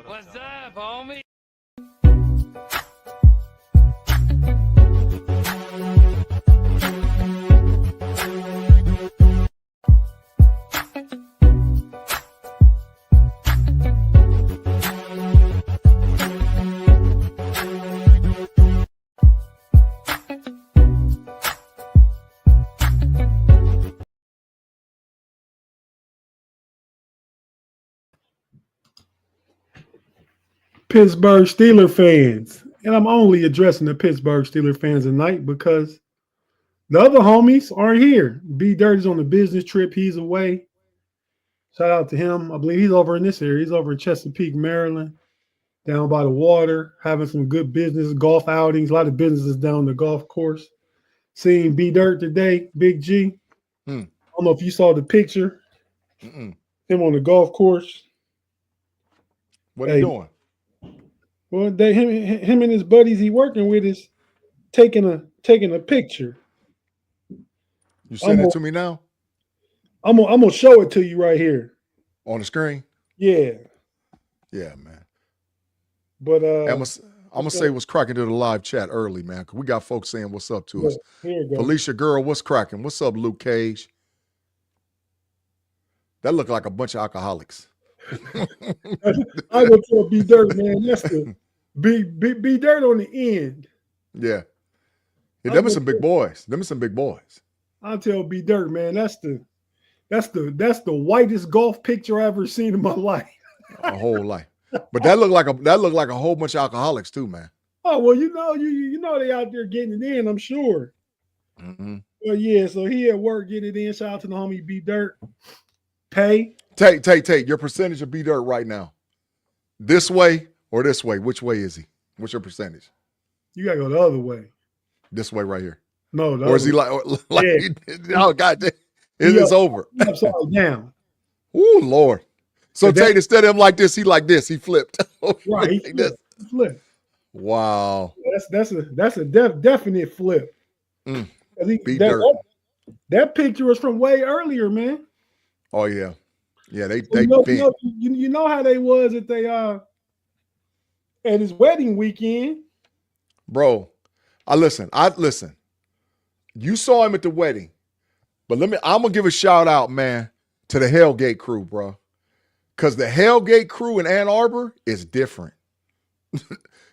What's up, homie? Pittsburgh Steelers fans, and I'm only addressing the Pittsburgh Steelers fans tonight because the other homies aren't here. B Dirt is on a business trip. He's away. Shout out to him. I believe he's over in this area. He's over in Chesapeake, Maryland, down by the water, having some good business, golf outings, a lot of businesses down the golf course. Seeing B Dirt today, Big G. I don't know if you saw the picture. Him on the golf course. What are you doing? Well, him and his buddies he working with is taking a picture. You send it to me now? I'm gonna show it to you right here on the screen. Yeah, man. But I'm gonna say what's cracking to the live chat early, man. Cause we got folks saying what's up to us. Here you go. Felicia girl, what's cracking? What's up, Luke Cage? That look like a bunch of alcoholics. I go tell B Dirt, man. That's the B Dirt on the end. Yeah, them are some big boys. I'll tell B Dirt, man. That's the whitest golf picture I ever seen in my life. A whole life. But that looked like a whole bunch of alcoholics too, man. Oh well, you know they out there getting it in. I'm sure. Well, yeah. So he at work getting it in. Shout out to the homie B Dirt. Pay. Take your percentage of B Dirt right now. This way or this way? Which way is he? What's your percentage? You gotta go the other way. This way right here. No, or is he like yeah. Oh God, it's over. Upside down. Oh Lord. So Tate, instead of him like this, he like this. He flipped. Right. He flipped. Wow. That's a definite flip. That picture was from way earlier, man. Oh yeah. Yeah, they you know how they was at his wedding weekend. Bro, I listen. You saw him at the wedding. But I'm gonna give a shout out, man, to the Hellgate crew, bro. Because the Hellgate crew in Ann Arbor is different.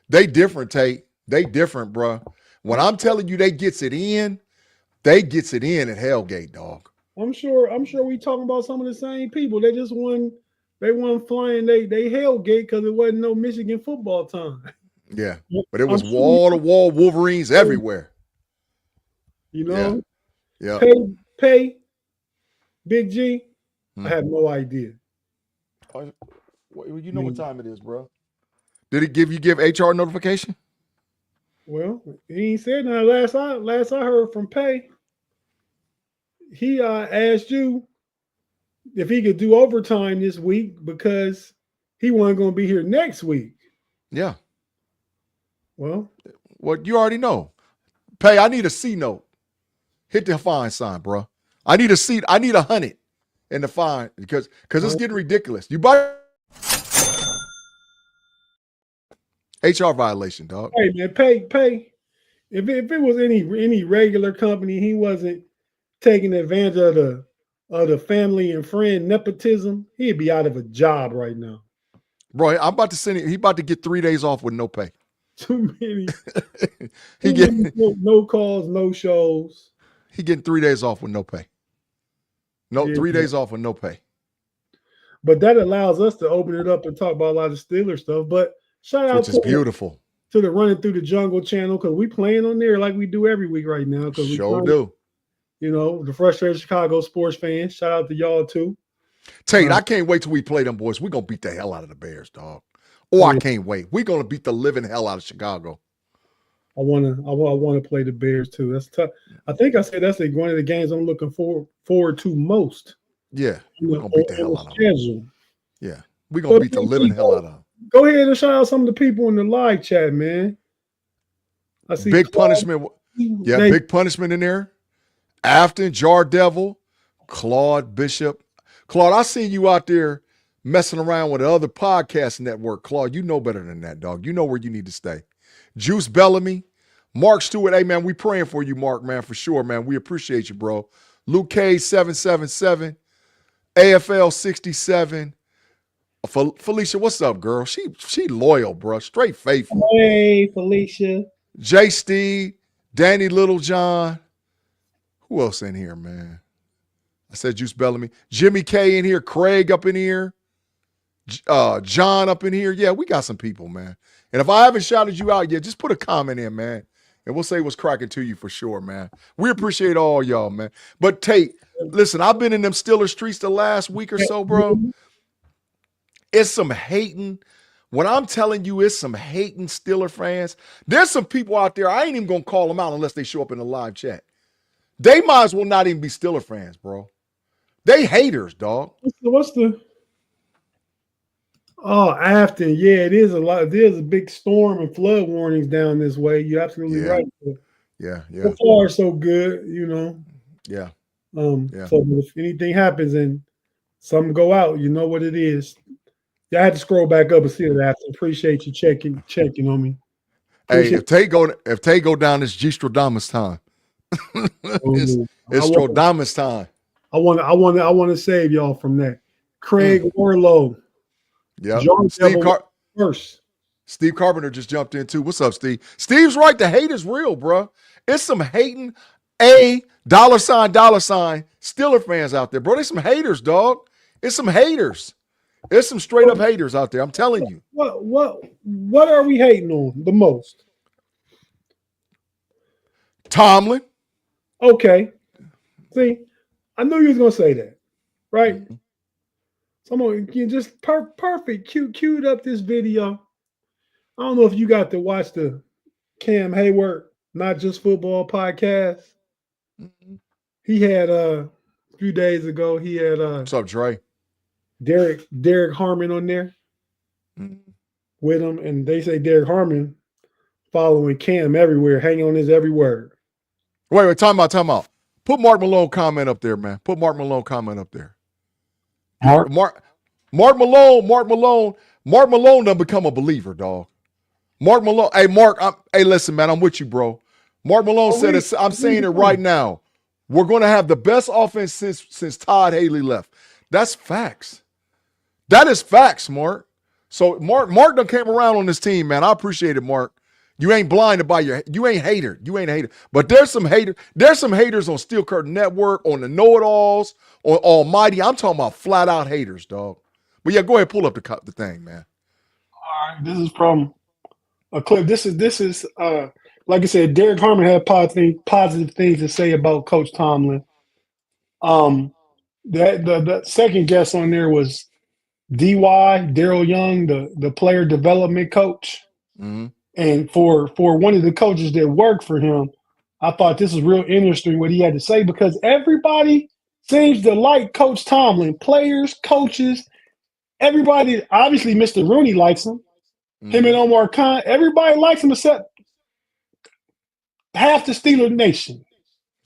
They different, Tate. They different, bro. When I'm telling you they gets it in at Hellgate, dog. I'm sure we talking about some of the same people. They just won flying they Hellgate because it wasn't no Michigan football time. Yeah. But it was wall-to-wall Wolverines everywhere. You know? Yeah. Pay Big G. I have no idea. You know what time it is, bro. Did it give HR notification? Well, he ain't said nothing. Last I heard from Pay, he asked you if he could do overtime this week because he wasn't going to be here next week. Yeah. Well, you already know. Pay, I need a C note. Hit the fine sign, bro. I need a 100 in the fine because it's getting ridiculous. You buy HR violation, dog. Hey man, pay. If it was any regular company, he wasn't taking advantage of the family and friend nepotism, he'd be out of a job right now. Bro, I'm about to send him. He about to get 3 days off with no pay. Too many. No calls, no shows. He getting 3 days off with no pay. No, 3 days off with no pay. But that allows us to open it up and talk about a lot of Steelers stuff. But shout out beautiful to the Running Through the Jungle channel because we playing on there like we do every week right now. We do. You know, the frustrated Chicago sports fans. Shout out to y'all too. Tate, I can't wait till we play them boys. We're gonna beat the hell out of the Bears, dog. I can't wait. We're gonna beat the living hell out of Chicago. I wanna play the Bears too. That's tough. I think I said that's one of the games I'm looking forward to most. Yeah, we're gonna beat the hell out of them. Yeah, we're gonna beat the living hell out of them. Go ahead and shout out some of the people in the live chat, man. I see big punishment. Yeah, big punishment in there. Afton, Jar Devil, Claude Bishop. Claude, I seen you out there messing around with the other podcast network. Claude, you know better than that, dog. You know where you need to stay. Juice Bellamy, Mark Stewart. Hey, man, we praying for you, Mark, man, for sure, man. We appreciate you, bro. Luke K 777, AFL 67. Felicia, what's up, girl? She loyal, bro. Straight faithful. Hey, Felicia. J. Steve, Danny Littlejohn. Who else in here, man? I said Juice Bellamy. Jimmy K in here. Craig up in here. John up in here. Yeah, we got some people, man. And if I haven't shouted you out yet, just put a comment in, man. And we'll say what's cracking to you for sure, man. We appreciate all y'all, man. But Tate, listen, I've been in them Steelers streets the last week or so, bro. It's some hating. When I'm telling you it's some hating Steeler fans, there's some people out there, I ain't even going to call them out unless they show up in the live chat. They might as well not even be Steeler fans, bro. They haters, dog. What's the Afton? Yeah, it is a lot. There's a big storm and flood warnings down this way. You're absolutely right. Yeah. So far, so good, you know. Yeah. So if anything happens and something go out, you know what it is. Yeah, I had to scroll back up and see it. Afton. Appreciate you checking on me. Appreciate hey, if Tay go down, it's G Stradamus time. it's Stradamus time. I want to save y'all from that. Craig Orlow. Yeah. First. Steve Carpenter just jumped in too. What's up, Steve? Steve's right. The hate is real, bro. It's some hating dollar sign Steeler fans out there, bro. There's some haters, dog. It's some haters. There's some straight up haters out there. I'm telling you. What are we hating on the most? Tomlin. Okay. See, I knew you was gonna say that, right? Mm-hmm. Someone you just perfect, queued up this video. I don't know if you got to watch the Cam Hayward Not Just Football podcast. Mm-hmm. He had a few days ago. He had what's up, Trey? Derek Harmon on there with him, and they say Derek Harmon following Cam everywhere, hanging on his every word. Wait, time out. Put Mark Malone comment up there, man. Put Mark Malone comment up there. Mark Malone done become a believer, dog. Mark Malone, hey Mark, listen, man, I'm with you, bro. Mark Malone said it. I'm saying it right now. We're going to have the best offense since Todd Haley left. That's facts. That is facts, Mark. So Mark done came around on this team, man. I appreciate it, Mark. You ain't blinded by you ain't hater. You ain't a hater. But there's some haters on Steel Curtain Network, on the Know-It-Alls, on Almighty. I'm talking about flat out haters, dog. But yeah, go ahead, pull up the thing, man. All right, this is from a clip. This is like I said, Derek Harmon had positive things to say about Coach Tomlin. The second guest on there was DY, Daryl Young, the player development coach. Mm-hmm. And for one of the coaches that worked for him, I thought this was real interesting what he had to say, because everybody seems to like Coach Tomlin. Players, coaches, everybody. Obviously, Mr. Rooney likes him. Mm-hmm. Him and Omar Khan. Everybody likes him except half the Steeler Nation.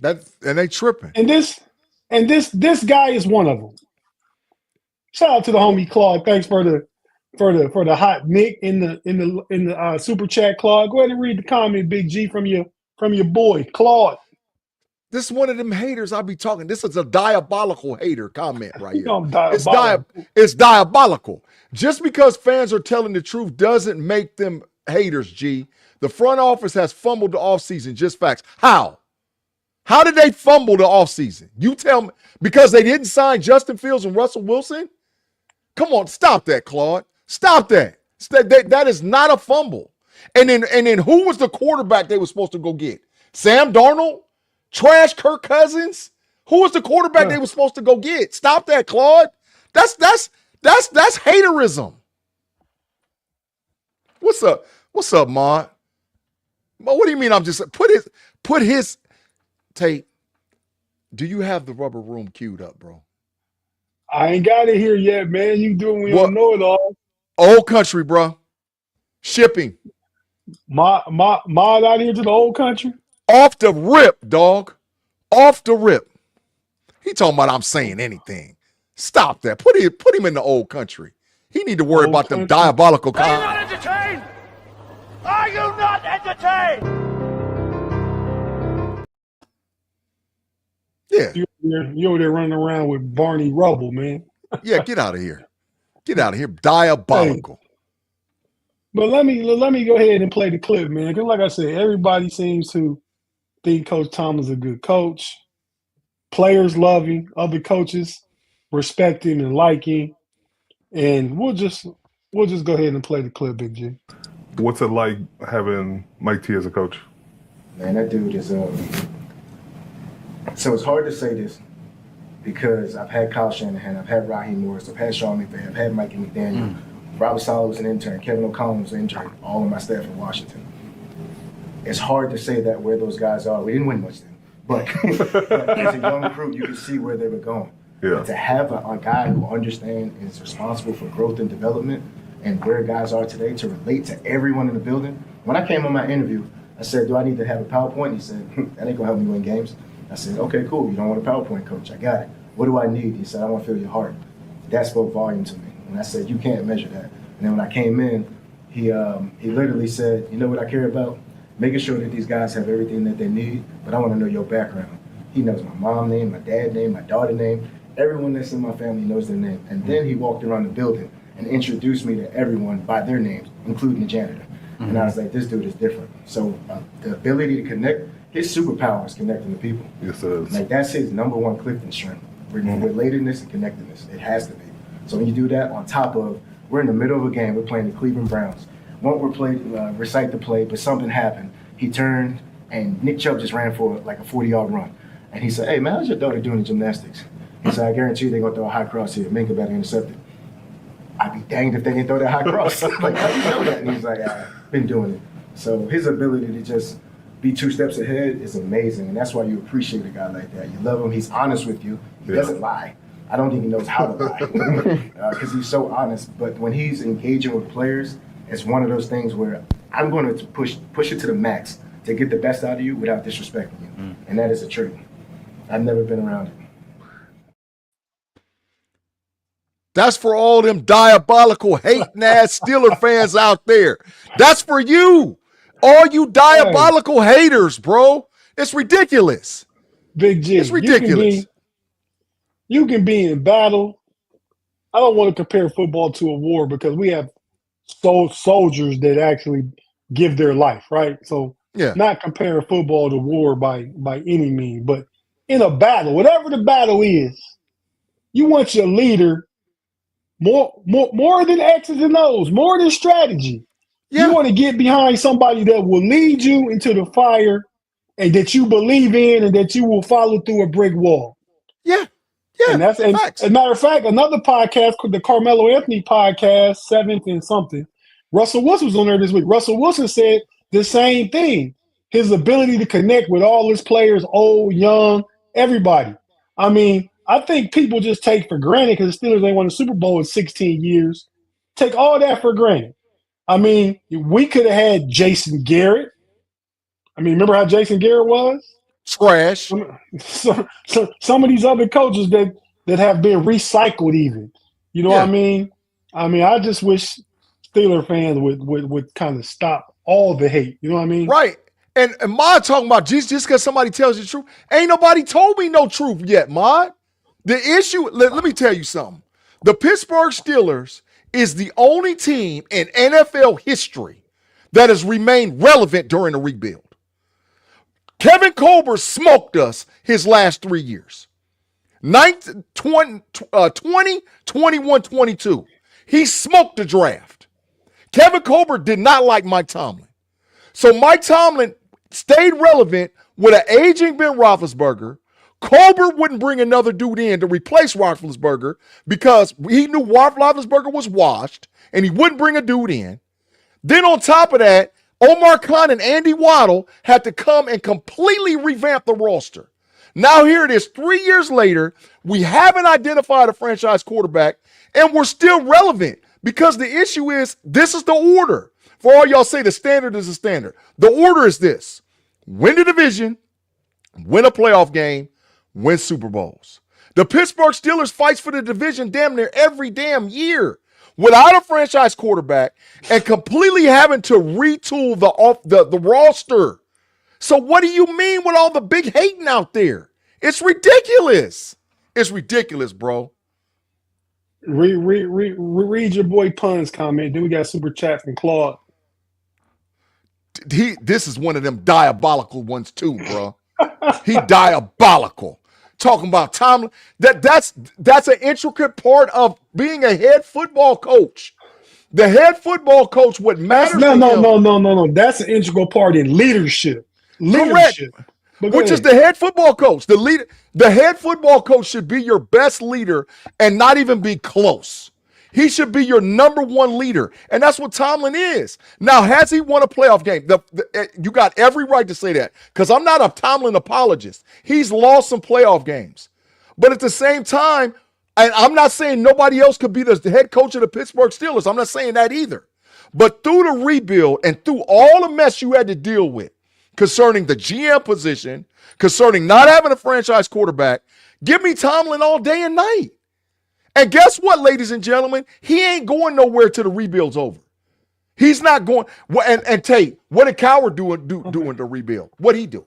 And they tripping. And this guy is one of them. Shout out to the homie Claude. Thanks for the hot Nick in the super chat, Claude. Go ahead and read the comment, Big G, from your boy Claude. This is one of them haters I be talking. This is a diabolical hater comment right here. It's diabolical. Just because fans are telling the truth doesn't make them haters, G. The front office has fumbled the offseason. Just facts. How? How did they fumble the offseason? You tell me. Because they didn't sign Justin Fields and Russell Wilson? Come on, stop that, Claude. Stop that. That is not a fumble. And then who was the quarterback they were supposed to go get? Sam Darnold? Trash Kirk Cousins? Who was the quarterback they were supposed to go get? Stop that, Claude. That's haterism. What's up? What's up, Maud? What do you mean I'm just put his Tate, do you have the rubber room queued up, bro? I ain't got it here yet, man. You doing we don't know it all. Old country, bro. Shipping. Mod out here to the old country? Off the rip, dog. Off the rip. He talking about I'm saying anything. Stop that. Put him in the old country. He need to worry Old about them country. diabolical. Are you not entertained? Are you not entertained? Yeah, You over there running around with Barney Rubble, man. yeah. Get out of here. Get out of here. Diabolical. But let me go ahead and play the clip, man. Because like I said, everybody seems to think Coach Tomlin's a good coach. Players love him. Other coaches respect him and like him. And we'll just go ahead and play the clip, Big G. What's it like having Mike T as a coach? Man, that dude is so it's hard to say this because I've had Kyle Shanahan, I've had Raheem Morris, I've had Sean McVay, I've had Mikey McDaniel. Robert Saleh was an intern, Kevin O'Connell was an intern, all of my staff in Washington. It's hard to say that where those guys are. We didn't win much then, but as a young recruit, you can see where they were going. Yeah. But to have a guy who understands and is responsible for growth and development and where guys are today to relate to everyone in the building. When I came on my interview, I said, do I need to have a PowerPoint? He said, that ain't gonna help me win games. I said, okay, cool. You don't want a PowerPoint, coach. I got it. What do I need? He said, I want to feel your heart. That spoke volume to me. And I said, you can't measure that. And then when I came in, he literally said, you know what I care about? Making sure that these guys have everything that they need, but I want to know your background. He knows my mom name, my dad name, my daughter name. Everyone that's in my family knows their name. And then he walked around the building and introduced me to everyone by their names, including the janitor. And I was like, this dude is different. So the ability to connect, his superpower is connecting to people. Yes, it is. Like that's his number one Clifton strength. Relatedness and connectedness. It has to be. So when you do that on top of, we're in the middle of a game, we're playing the Cleveland Browns. Won't recite the play, but something happened. He turned and Nick Chubb just ran for like a 40-yard run. And he said, hey man, how's your daughter doing in gymnastics? He said, I guarantee you they're gonna throw a high cross here. Minka better intercept it. I'd be danged if they didn't throw that high cross. Like, how do you know that? And he's like, I've been doing it. So his ability to just be 2 steps ahead is amazing. And that's why you appreciate a guy like that. You love him. He's honest with you. He doesn't lie. I don't think he knows how to lie because he's so honest. But when he's engaging with players, it's one of those things where I'm going to push it to the max to get the best out of you without disrespecting you. And that is a trait. I've never been around it. That's for all them diabolical, hating ass Steeler fans out there. That's for you. All you diabolical haters, bro. It's ridiculous. Big G. It's ridiculous. You can be in battle. I don't want to compare football to a war because we have soldiers that actually give their life, right? So not comparing football to war by any means, but in a battle, whatever the battle is, you want your leader more than X's and O's, more than strategy. Yeah. You want to get behind somebody that will lead you into the fire and that you believe in and that you will follow through a brick wall. Yeah. Yeah. And that's as a matter of fact, another podcast, the Carmelo Anthony podcast, 7th and something. Russell Wilson was on there this week. Russell Wilson said the same thing. His ability to connect with all his players, old, young, everybody. I mean, I think people just take for granted because the Steelers ain't won a Super Bowl in 16 years. Take all that for granted. I mean, we could have had Jason Garrett. I mean, remember how Jason Garrett was? Trash. Some of these other coaches that have been recycled even. You know what I mean? I mean, I just wish Steeler fans would kind of stop all the hate. You know what I mean? Right. And Ma talking about just because somebody tells you the truth. Ain't nobody told me no truth yet, Ma. The issue, let me tell you something. The Pittsburgh Steelers is the only team in NFL history that has remained relevant during the rebuild. Kevin Colbert smoked us his last 3 years. 20, 21, 22. He smoked the draft. Kevin Colbert did not like Mike Tomlin. So Mike Tomlin stayed relevant with an aging Ben Roethlisberger. Colbert wouldn't bring another dude in to replace Roethlisberger because he knew Roethlisberger was washed and he wouldn't bring a dude in. Then on top of that, Omar Khan and Andy Waddle had to come and completely revamp the roster. Now here it is, 3 years later, we haven't identified a franchise quarterback and we're still relevant because the issue is this is the order. For all y'all say the standard is the standard. The order is this: win the division, win a playoff game, win Super Bowls. The Pittsburgh Steelers fights for the division damn near every damn year without a franchise quarterback and completely having to retool the roster. So what do you mean with all the big hating out there? It's ridiculous. It's ridiculous, bro. Read your boy Pun's comment. Then we got super chat from Claude. This is one of them diabolical ones too, bro. He diabolical. Talking about Tomlin. That's an intricate part of being a head football coach. The head football coach, what matters? No. That's an integral part in leadership. Correct. Which is the head football coach. The head football coach should be your best leader and not even be close. He should be your number one leader. And that's what Tomlin is. Now, has he won a playoff game? You got every right to say that because I'm not a Tomlin apologist. He's lost some playoff games. But at the same time, and I'm not saying nobody else could be the head coach of the Pittsburgh Steelers. I'm not saying that either. But through the rebuild and through all the mess you had to deal with concerning the GM position, concerning not having a franchise quarterback, give me Tomlin all day and night. And guess what, ladies and gentlemen? He ain't going nowhere till the rebuild's over. He's not going. And Tate, what did Coward do in the rebuild? What'd he do?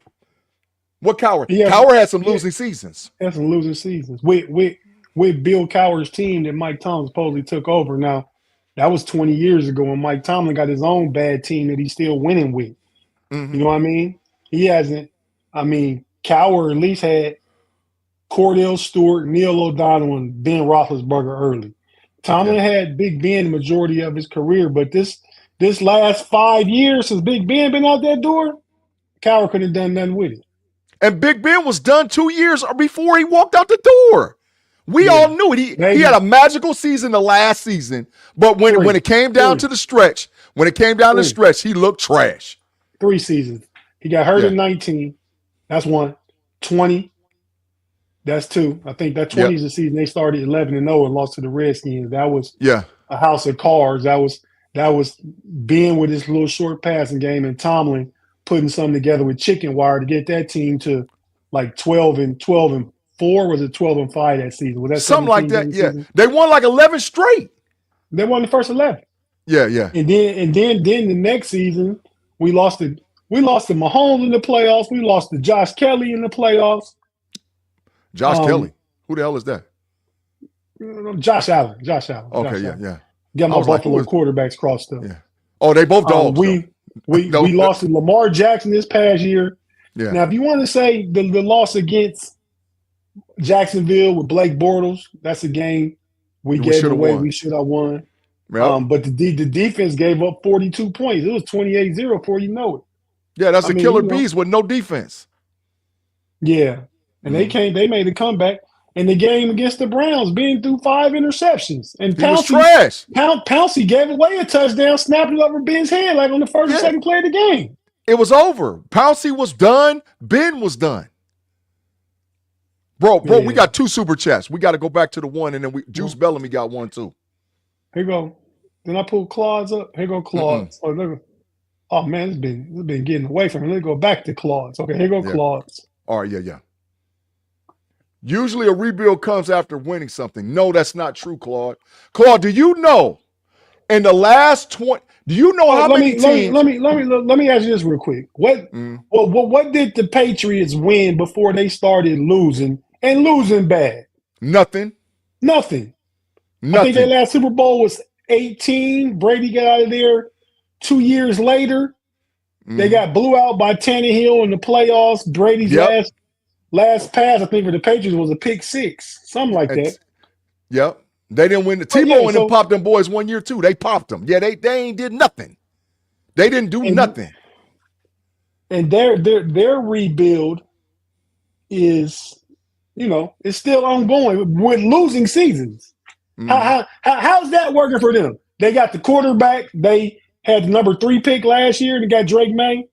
What Coward? Coward had some losing seasons. Had some losing seasons. With Bill Coward's team that Mike Tomlin supposedly took over. Now, that was 20 years ago when Mike Tomlin got his own bad team that he's still winning with. Mm-hmm. You know what I mean? He hasn't. I mean, Coward at least had Cordell Stewart, Neil O'Donnell, and Ben Roethlisberger early. Tomlin had Big Ben the majority of his career, but this last 5 years since Big Ben been out that door, Coward couldn't have done nothing with it. And Big Ben was done 2 years before he walked out the door. We all knew it. He had a magical season the last season, but when it came down to the stretch, he looked trash. 3 seasons. He got hurt in 19. That's 1. 20. That's 2. I think that 20 is the season they started 11-0 and lost to the Redskins. That was a house of cards. That was Ben with his little short passing game and Tomlin putting something together with chicken wire to get that team to like 12-4. Was it 12-5 that season? Was that something like that? Yeah, they won like 11 straight. They won the first 11. Yeah. And then the next season we lost to Mahomes in the playoffs. We lost to Josh Kelly in the playoffs. Josh Kelly. Who the hell is that? Josh Allen. Okay, Josh Allen. yeah. Got my Buffalo quarterbacks crossed up. Yeah. Oh, they both dogs. We lost to Lamar Jackson this past year. Yeah. Now, if you want to say the loss against Jacksonville with Blake Bortles, that's a game we gave away. We should have won. Yep. But the defense gave up 42 points. It was 28-0 before you know it. Yeah, that's killer bees with no defense. Yeah. And they made a comeback. In the game against the Browns, being through 5 interceptions. And Pouncey gave away a touchdown, snapped it over Ben's head like on the first or second play of the game. It was over. Pouncey was done. Ben was done. Bro, we got 2 super chats. We got to go back to the one, and then Juice Bellamy got 1 too. Here you go. Then I pull Claude's up. Here go Claude's. Oh man, it's been getting away from him. Let's go back to Claude's. Okay, here go Claude's. All right, yeah. Usually a rebuild comes after winning something. No, that's not true, Claude. Claude, do you know in the last 20? Do you know how many teams? Let me ask you this real quick. What did the Patriots win before they started losing and losing bad? Nothing. I think their last Super Bowl was 18. Brady got out of there 2 years later. They got blew out by Tannehill in the playoffs. Brady's last pass, I think, for the Patriots was a pick 6, something like that. Yep. They didn't win. Tebow and them popped them boys 1 year too. They popped them. Yeah, they ain't did nothing. They didn't do nothing. And their rebuild is, it's still ongoing with losing seasons. How's that working for them? They got the quarterback. They had the number 3 pick last year and they got Drake May.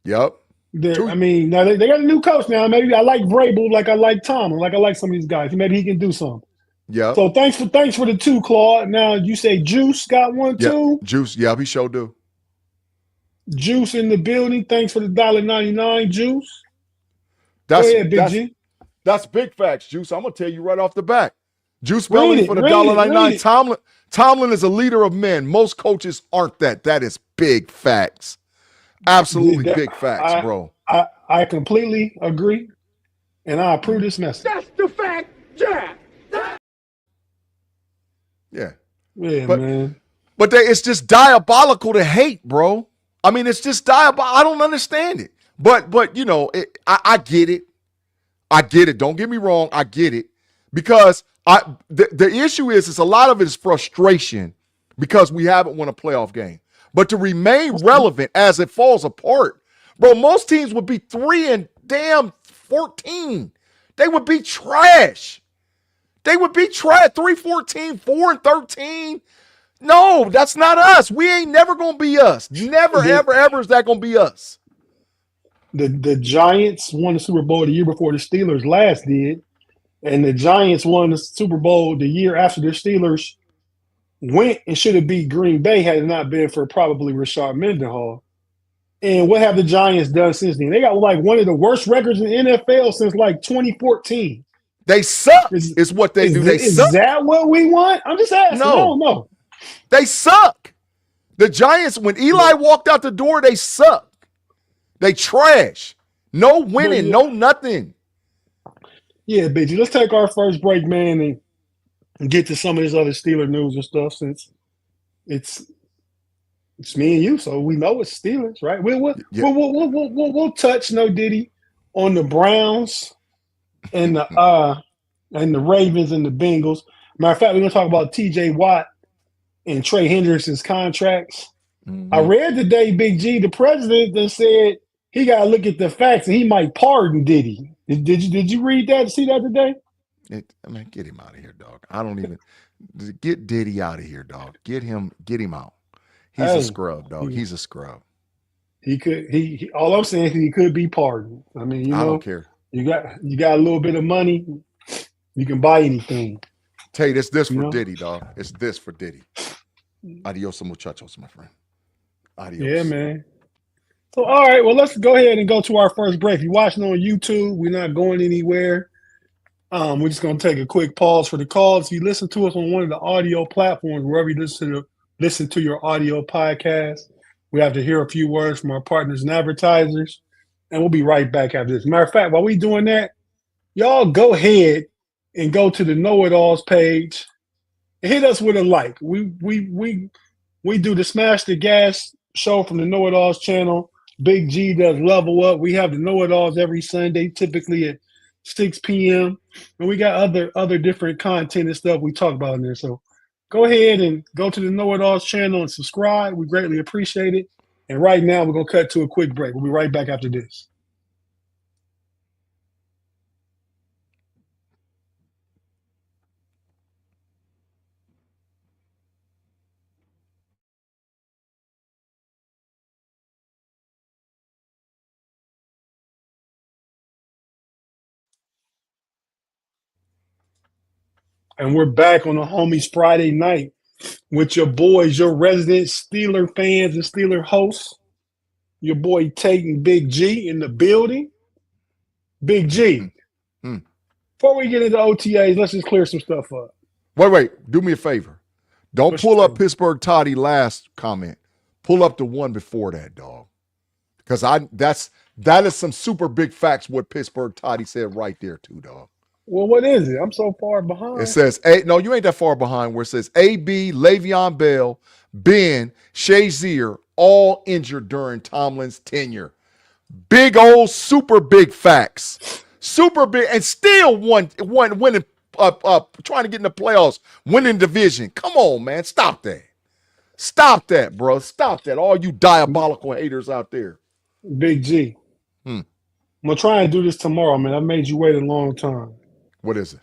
Yep. Now they got a new coach now. Maybe I like Vrabel like I like Tom, like I like some of these guys. Maybe he can do something. Yeah. So thanks for the 2, Claude. Now you say Juice got 1 too. Juice, he sure do. Juice in the building. Thanks for the $1.99, Juice. Go ahead, Big G. That's big facts, Juice. I'm gonna tell you right off the bat. Juice Belly for the $1.99. Tomlin is a leader of men. Most coaches aren't that. That is big facts. Absolutely big facts, bro. I completely agree, and I approve this message. That's the fact, Jack. Yeah. Yeah, man. But it's just diabolical to hate, bro. I mean, it's just diabolical. I don't understand it. But you know, I get it. I get it. Don't get me wrong. I get it. Because the issue is a lot of it is frustration because we haven't won a playoff game. But to remain relevant as it falls apart, bro, most teams would be 3-14. They would be trash. They would be trash. 3-14, 4-13. No, that's not us. We ain't never gonna be us. Never, ever is that gonna be us. The Giants won the Super Bowl the year before the Steelers last did, and the Giants won the Super Bowl the year after the Steelers went and should have beat Green Bay had it not been for probably Rashard Mendenhall. And what have the Giants done since then? They got like one of the worst records in the NFL since like 2014. They suck. Is what they do. They suck. Is that what we want? I'm just asking. No. They suck. The Giants, when Eli walked out the door, they suck. They trash. No winning, no nothing. Yeah, Biggie. Let's take our first break, man, and get to some of this other Steeler news and stuff since it's me and you, so we know it's Steelers, right? We'll touch no Diddy on the Browns and the Ravens and the Bengals. Matter of fact, we're gonna talk about T.J. Watt and Trey Hendrickson's contracts. Mm-hmm. I read today, Big G, the president that said he got to look at the facts and he might pardon Diddy. Did you read that? See that today? Get him out of here, dog. I don't even get Diddy out of here, dog. Get him out. He's a scrub, dog. He's a scrub. He could. He. All I'm saying is he could be pardoned. I mean, I don't care. You got a little bit of money, you can buy anything. Tay, it's this for Diddy, dog. It's this for Diddy. Adios, muchachos, my friend. Adios. Yeah, man. So, all right, well, let's go ahead and go to our first break. If you're watching on YouTube, we're not going anywhere. We're just going to take a quick pause for the calls. If you listen to us on one of the audio platforms, wherever you listen to your audio podcast, we have to hear a few words from our partners and advertisers, and we'll be right back after this. Matter of fact, while we're doing that, y'all go ahead and go to the Know It Alls page and hit us with a like. We do the Smash the Gas show from the Know It Alls channel. Big G does Level Up. We have the Know It Alls every Sunday, typically at 6 p.m. And we got other different content and stuff we talk about in there. So go ahead and go to the Know It Alls channel and subscribe. We greatly appreciate it. And right now, we're going to cut to a quick break. We'll be right back after this. And we're back on the Homies Friday night with your boys, your resident Steeler fans and Steeler hosts. Your boy Tate and Big G in the building. Big G. Before we get into OTAs, let's just clear some stuff up. Wait. Do me a favor. Don't pull up Pittsburgh Toddy last comment. Pull up the one before that, dog. Because that is some super big facts what Pittsburgh Toddy said right there too, dog. Well, what is it? I'm so far behind. It says, no, you ain't that far behind where it says AB, Le'Veon Bell, Ben, Shazier, all injured during Tomlin's tenure. Big old super big facts. Super big, and still winning, trying to get in the playoffs, winning division. Come on, man. Stop that. Stop that, bro. Stop that. All you diabolical haters out there. Big G. I'm going to try and do this tomorrow, man. I made you wait a long time. What is it?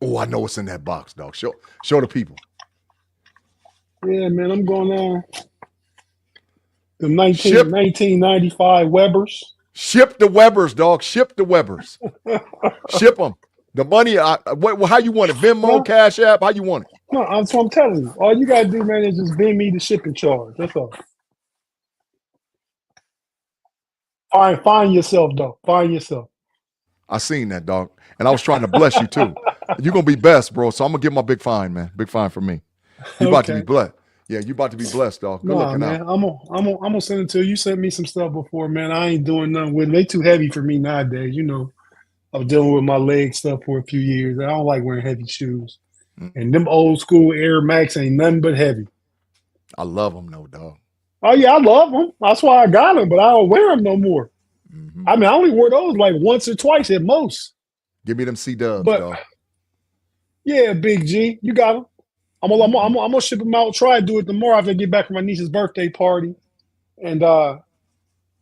Oh, I know what's in that box, dog. Show the people. Yeah, man, I'm going on the 1995 Webbers. Ship the Webbers, dog. Ship the Webbers. Ship them. The money, how you want it? Venmo, Cash App? How you want it? No, that's what I'm telling you. All you got to do, man, is just bend me the shipping charge. That's all. Find yourself, though. Find yourself. I seen that, dog. And I was trying to bless you too. You're gonna be best, bro. So I'm gonna get my big fine, man. Big fine for me. You about to be blessed. Yeah, you about to be blessed, dog. Good looking man. out. I'm gonna send it to you. You sent me some stuff before, man. I ain't doing nothing with it. They too heavy for me nowadays. You know, I was dealing with my leg stuff for a few years. I don't like wearing heavy shoes. And them old school Air Max ain't nothing but heavy. I love them, no, dog. Oh yeah, I love them. That's why I got them, but I don't wear them no more. Mm-hmm. I mean, I only wore those like once or twice at most. Give me them C-dubs, dog. Yeah, Big G, you got them. I'm gonna ship them out. Try to do it tomorrow after I get back from my niece's birthday party, and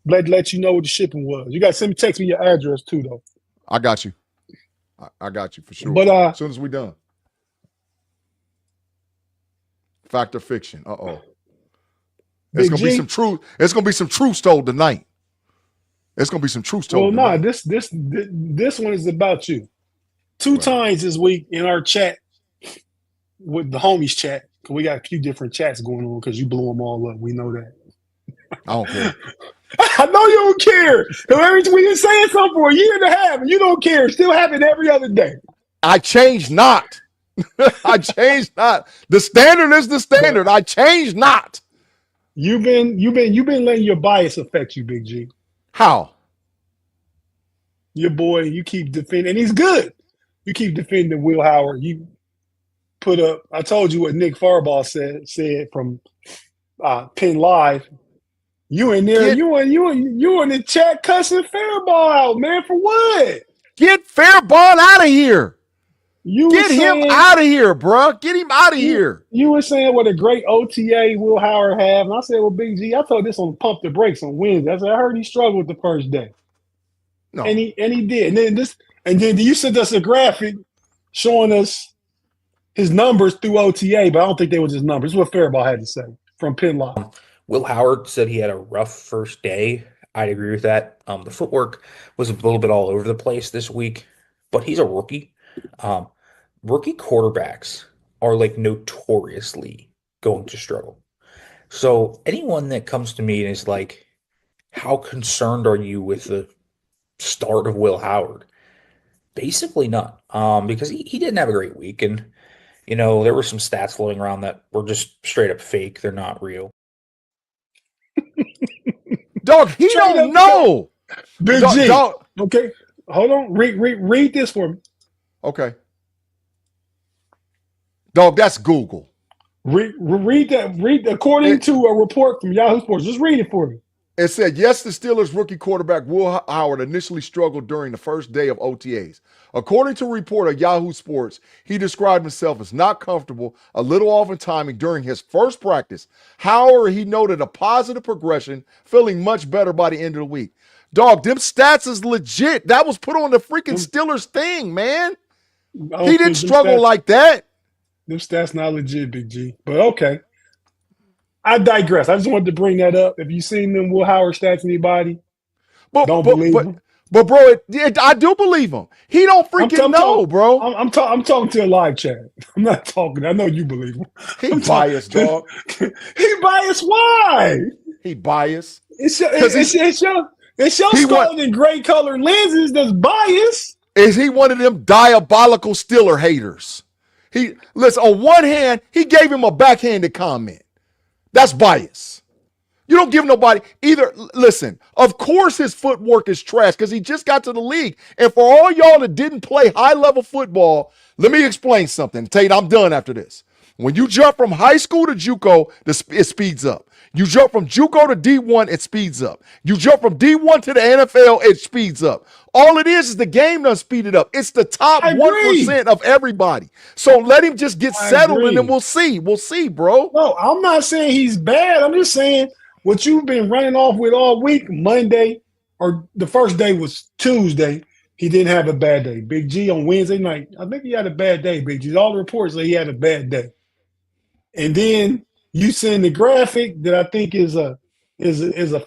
let you know what the shipping was. You got to text me your address too, though. I got you. I got you for sure. But as soon as we done. Fact or fiction? It's gonna be some truth. It's gonna be some truth told tonight. It's gonna be some truth told. Well, this one is about you. Two times this week in our chat with the homies chat, because we got a few different chats going on because you blew them all up. We know that. I don't care. I know you don't care. We've been saying something for a year and a half, and you don't care. It still happen every other day. I changed not. I changed not. The standard is the standard. I changed not. You've been letting your bias affect you, Big G. How? Your boy, you keep defending, and he's good. You keep defending Will Howard. You put up. I told you what Nick Farbaugh said from Penn Live. You in there? You in the chat cussing Fairball out, man. For what? Get Fairball out of here. Get him out of here, bro. Get him out of here. You were saying what a great OTA Will Howard have, and I said, well, Big G, I told this on Pump the Brakes on Wednesday. I said, I heard he struggled the first day. No. And he did. And then you sent us a graphic showing us his numbers through OTA, but I don't think they was his numbers. This is what Fairball had to say from Penn Live. Will Howard said he had a rough first day. I'd agree with that. The footwork was a little bit all over the place this week, but he's a rookie. Rookie quarterbacks are like notoriously going to struggle. So anyone that comes to me and is like, how concerned are you with the start of Will Howard? Basically not, because he didn't have a great week. And, you know, there were some stats floating around that were just straight up fake. They're not real. Dog, he don't know. Big G. Dog. Okay, hold on. Read this for me. Okay. Dog, that's Google. Read that. Read according to a report from Yahoo Sports. Just read it for me. It said, yes, the Steelers rookie quarterback Will Howard initially struggled during the first day of OTAs. According to a report of Yahoo Sports, he described himself as not comfortable, a little off in timing during his first practice. However, he noted a positive progression, feeling much better by the end of the week. Dog, them stats is legit. That was put on the freaking Steelers thing, man. He didn't struggle like that. Them stats not legit, Big G. But okay. I digress. I just wanted to bring that up. Have you seen them Will Howard stats, anybody? Don't believe him. But bro, I do believe him. He don't freaking know, bro. I'm talking to a live chat. I'm not talking. I know you believe him. He biased, dog. He biased. Why? He biased. It's your skull in gray colored lenses that's biased. Is he one of them diabolical Steeler haters? Listen, on one hand, he gave him a backhanded comment. That's bias. You don't give nobody either. Listen, of course his footwork is trash because he just got to the league. And for all y'all that didn't play high-level football, let me explain something. Tate, I'm done after this. When you jump from high school to JUCO, it speeds up. You jump from JUCO to D1, it speeds up. You jump from D1 to the NFL, it speeds up. All it is the game doesn't speed it up. It's the top 1% of everybody. So let him just get settled and then we'll see. We'll see, bro. No, I'm not saying he's bad. I'm just saying what you've been running off with all week, Monday, or the first day was Tuesday. He didn't have a bad day. Big G on Wednesday night, I think he had a bad day, Big G. All the reports say he had a bad day. And then you send the graphic that I think is a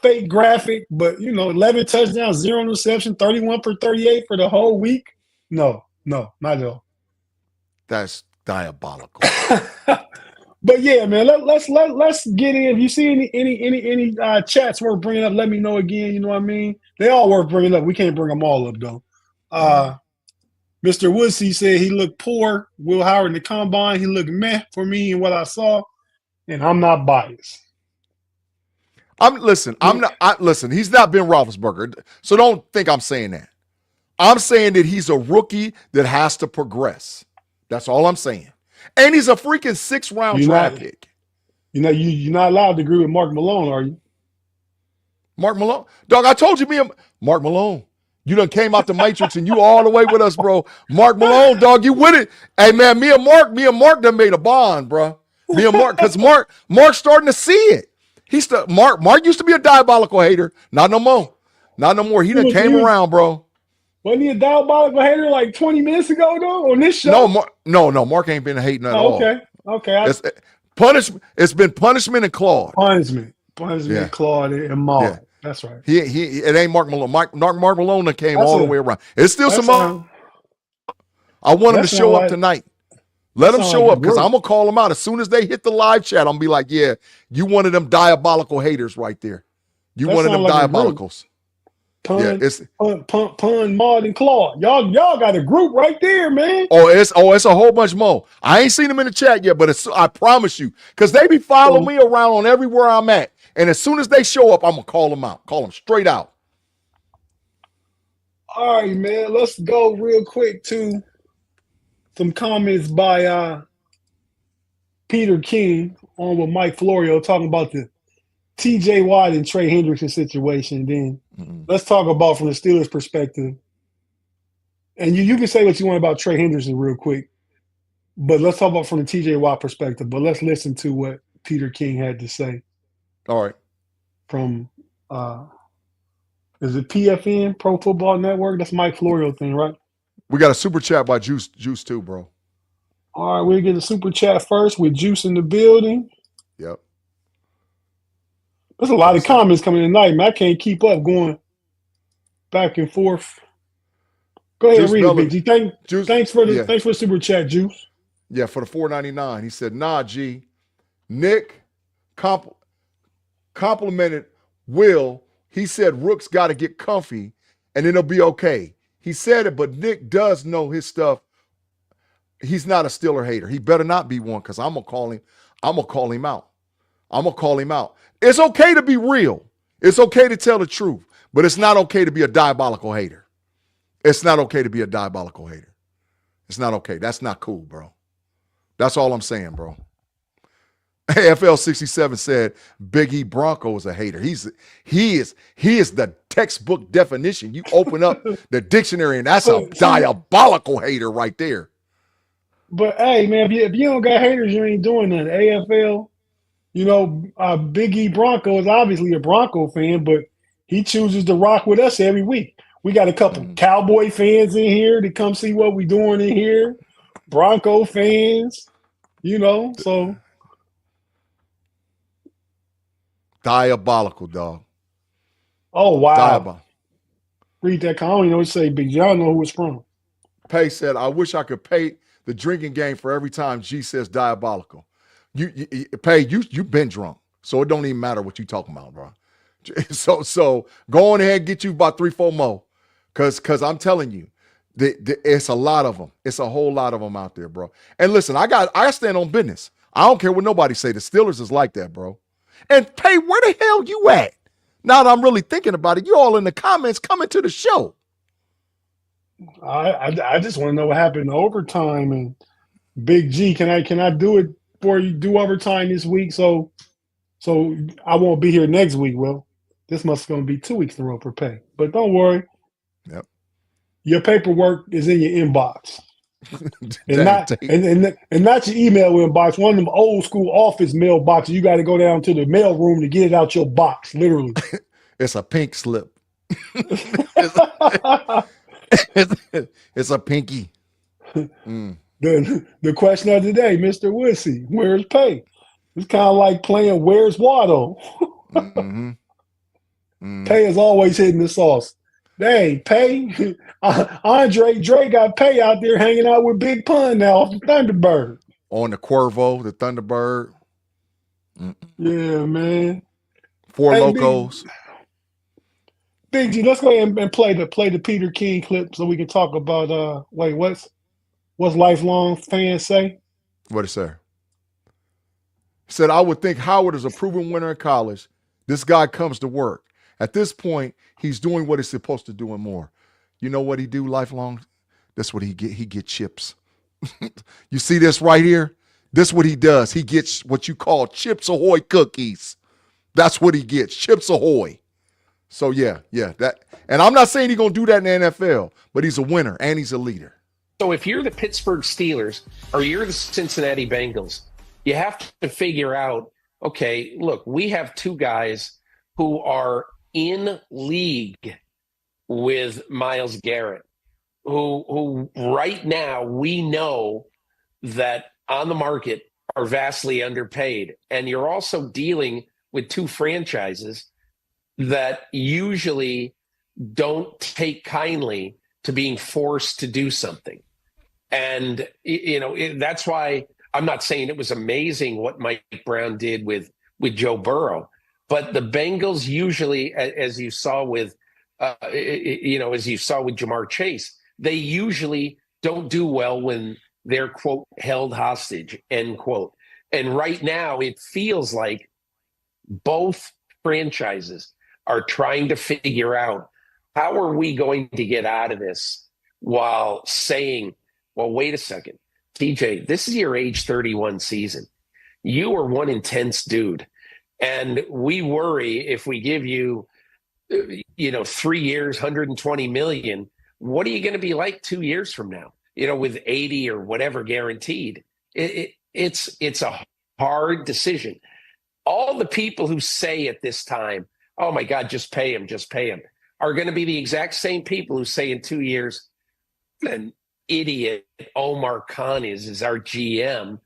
fake graphic, but 11 touchdowns, 0 interception, 31 for 38 for the whole week. No, not at all. That's diabolical. But yeah, man, let's get in. If you see any chats worth bringing up, let me know again. You know what I mean? They all worth bringing up. We can't bring them all up though. Mr. Woodsey said he looked poor. Will Howard in the combine, he looked meh for me and what I saw, and I'm not biased. Listen. He's not Ben Roethlisberger, so don't think I'm saying that. I'm saying that he's a rookie that has to progress. That's all I'm saying. And he's a freaking 6th-round draft pick. You know, you're not allowed to agree with Mark Malone, are you? Mark Malone? Dog, I told you Mark Malone. You done came out the Matrix and you all the way with us, bro. Mark Malone, dog, you with it. Hey, man, me and Mark done made a bond, bro. Me and Mark, because Mark's starting to see it. Mark used to be a diabolical hater. Not no more. Not no more. He done came around, bro. Wasn't he a diabolical hater like 20 minutes ago, though, on this show? No, Mark ain't been hating at all. Okay. It's been punishment and clawed. Punishment, clawed, and mauled. Yeah. That's right. It ain't Mark Malone. Mark Malone that came all the way around. It's still some. I want him to show up tonight. Let him show up because I'm gonna call him out as soon as they hit the live chat. I'm gonna be like, yeah, you one of them diabolical haters right there. You one of them diabolicals. Pun, mauled, and clawed. Y'all got a group right there, man. It's a whole bunch more. I ain't seen them in the chat yet, but I promise you, because they be following me around on everywhere I'm at. And as soon as they show up, I'm going to call them out. Call them straight out. All right, man. Let's go real quick to some comments by Peter King on with Mike Florio talking about the TJ Watt and Trey Hendrickson situation. Then let's talk about from the Steelers' perspective. And you can say what you want about Trey Hendrickson real quick, but let's talk about from the TJ Watt perspective. But let's listen to what Peter King had to say. All right. From is it PFN, Pro Football Network? That's Mike Florio thing, right? We got a super chat by Juice too, bro. All right, we'll get a super chat first with Juice in the building. Yep. There's a lot of comments coming tonight, man. I can't keep up going back and forth. Go ahead and read it, Big G. Thanks for the super chat, Juice. Yeah, for the $4.99. He said, nah, G. Nick complimented Will. He said Rook's got to get comfy and it'll be okay. He said it, but Nick does know his stuff. He's not a Steeler hater. He better not be one because I'm gonna call him. I'm gonna call him out. I'm gonna call him out. It's okay to be real. It's okay to tell the truth, but it's not okay to be a diabolical hater. It's not okay to be a diabolical hater. It's not okay. That's not cool, bro. That's all I'm saying, bro. AFL 67 said Big E Bronco is a hater. He is the textbook definition. You open up the dictionary and that's a diabolical hater right there. But hey, man, if you don't got haters, you ain't doing nothing. AFL, Big E Bronco is obviously a Bronco fan, but he chooses to rock with us every week. We got a couple Cowboy fans in here to come see what we doing in here. Bronco fans, so. Diabolical, dog. Oh, wow. Diabolical. Read that. I don't even know what to say, Big John. Know who it's from. Pay said, I wish I could pay the drinking game for every time G says diabolical. You've been drunk, so it don't even matter what you talking about, bro. So go on ahead and get you about 3-4 more, because I'm telling you, it's a lot of them. It's a whole lot of them out there, bro. And listen, I stand on business. I don't care what nobody say. The Steelers is like that, bro. And Pay, where the hell you at? Now that I'm really thinking about it, you all in the comments coming to the show. I just want to know what happened in overtime. And Big G, can I do it for you? Do overtime this week, so I won't be here next week. Well, this must going to be 2 weeks in a row for Pay. But don't worry. Yep. Your paperwork is in your inbox. And not your email inbox, one of them old school office mailboxes. You got to go down to the mail room to get it out your box, literally. It's a pink slip. It's a pinky. The question of the day, Mr. Woodsey, where's Pay? It's kind of like playing Where's Watto? Pay is always hitting the sauce. Dang, Pay. Andre Dre got Pay out there hanging out with Big Pun now off the Thunderbird. on the Cuervo, the Thunderbird. Yeah, man. Four Hey, Locos. Big G, let's go ahead and play the Peter King clip so we can talk about what's lifelong fans say? What did it say? He said, I would think Howard is a proven winner in college. This guy comes to work. At this point, he's doing what he's supposed to do and more. You know what he do lifelong? That's what he get. He get chips. You see this right here? This what he does. He gets what you call Chips Ahoy cookies. That's what he gets. Chips Ahoy. So yeah, that. And I'm not saying he's gonna do that in the NFL, but he's a winner and he's a leader. So if you're the Pittsburgh Steelers or you're the Cincinnati Bengals, you have to figure out, okay, look, we have two guys who are in league with Myles Garrett, who right now we know that on the market are vastly underpaid. And you're also dealing with two franchises that usually don't take kindly to being forced to do something. And, that's why I'm not saying it was amazing what Mike Brown did with Joe Burrow, but the Bengals usually, as you saw with Jamar Chase, they usually don't do well when they're, quote, held hostage, end quote. And right now it feels like both franchises are trying to figure out, how are we going to get out of this while saying, well, wait a second, TJ, this is your age 31 season. You are one intense dude. And we worry if we give you, 3 years, 120 million, what are you going to be like 2 years from now? With 80 or whatever guaranteed. It's a hard decision. All the people who say at this time, oh my God, just pay him, are going to be the exact same people who say in 2 years, an idiot Omar Khan is our GM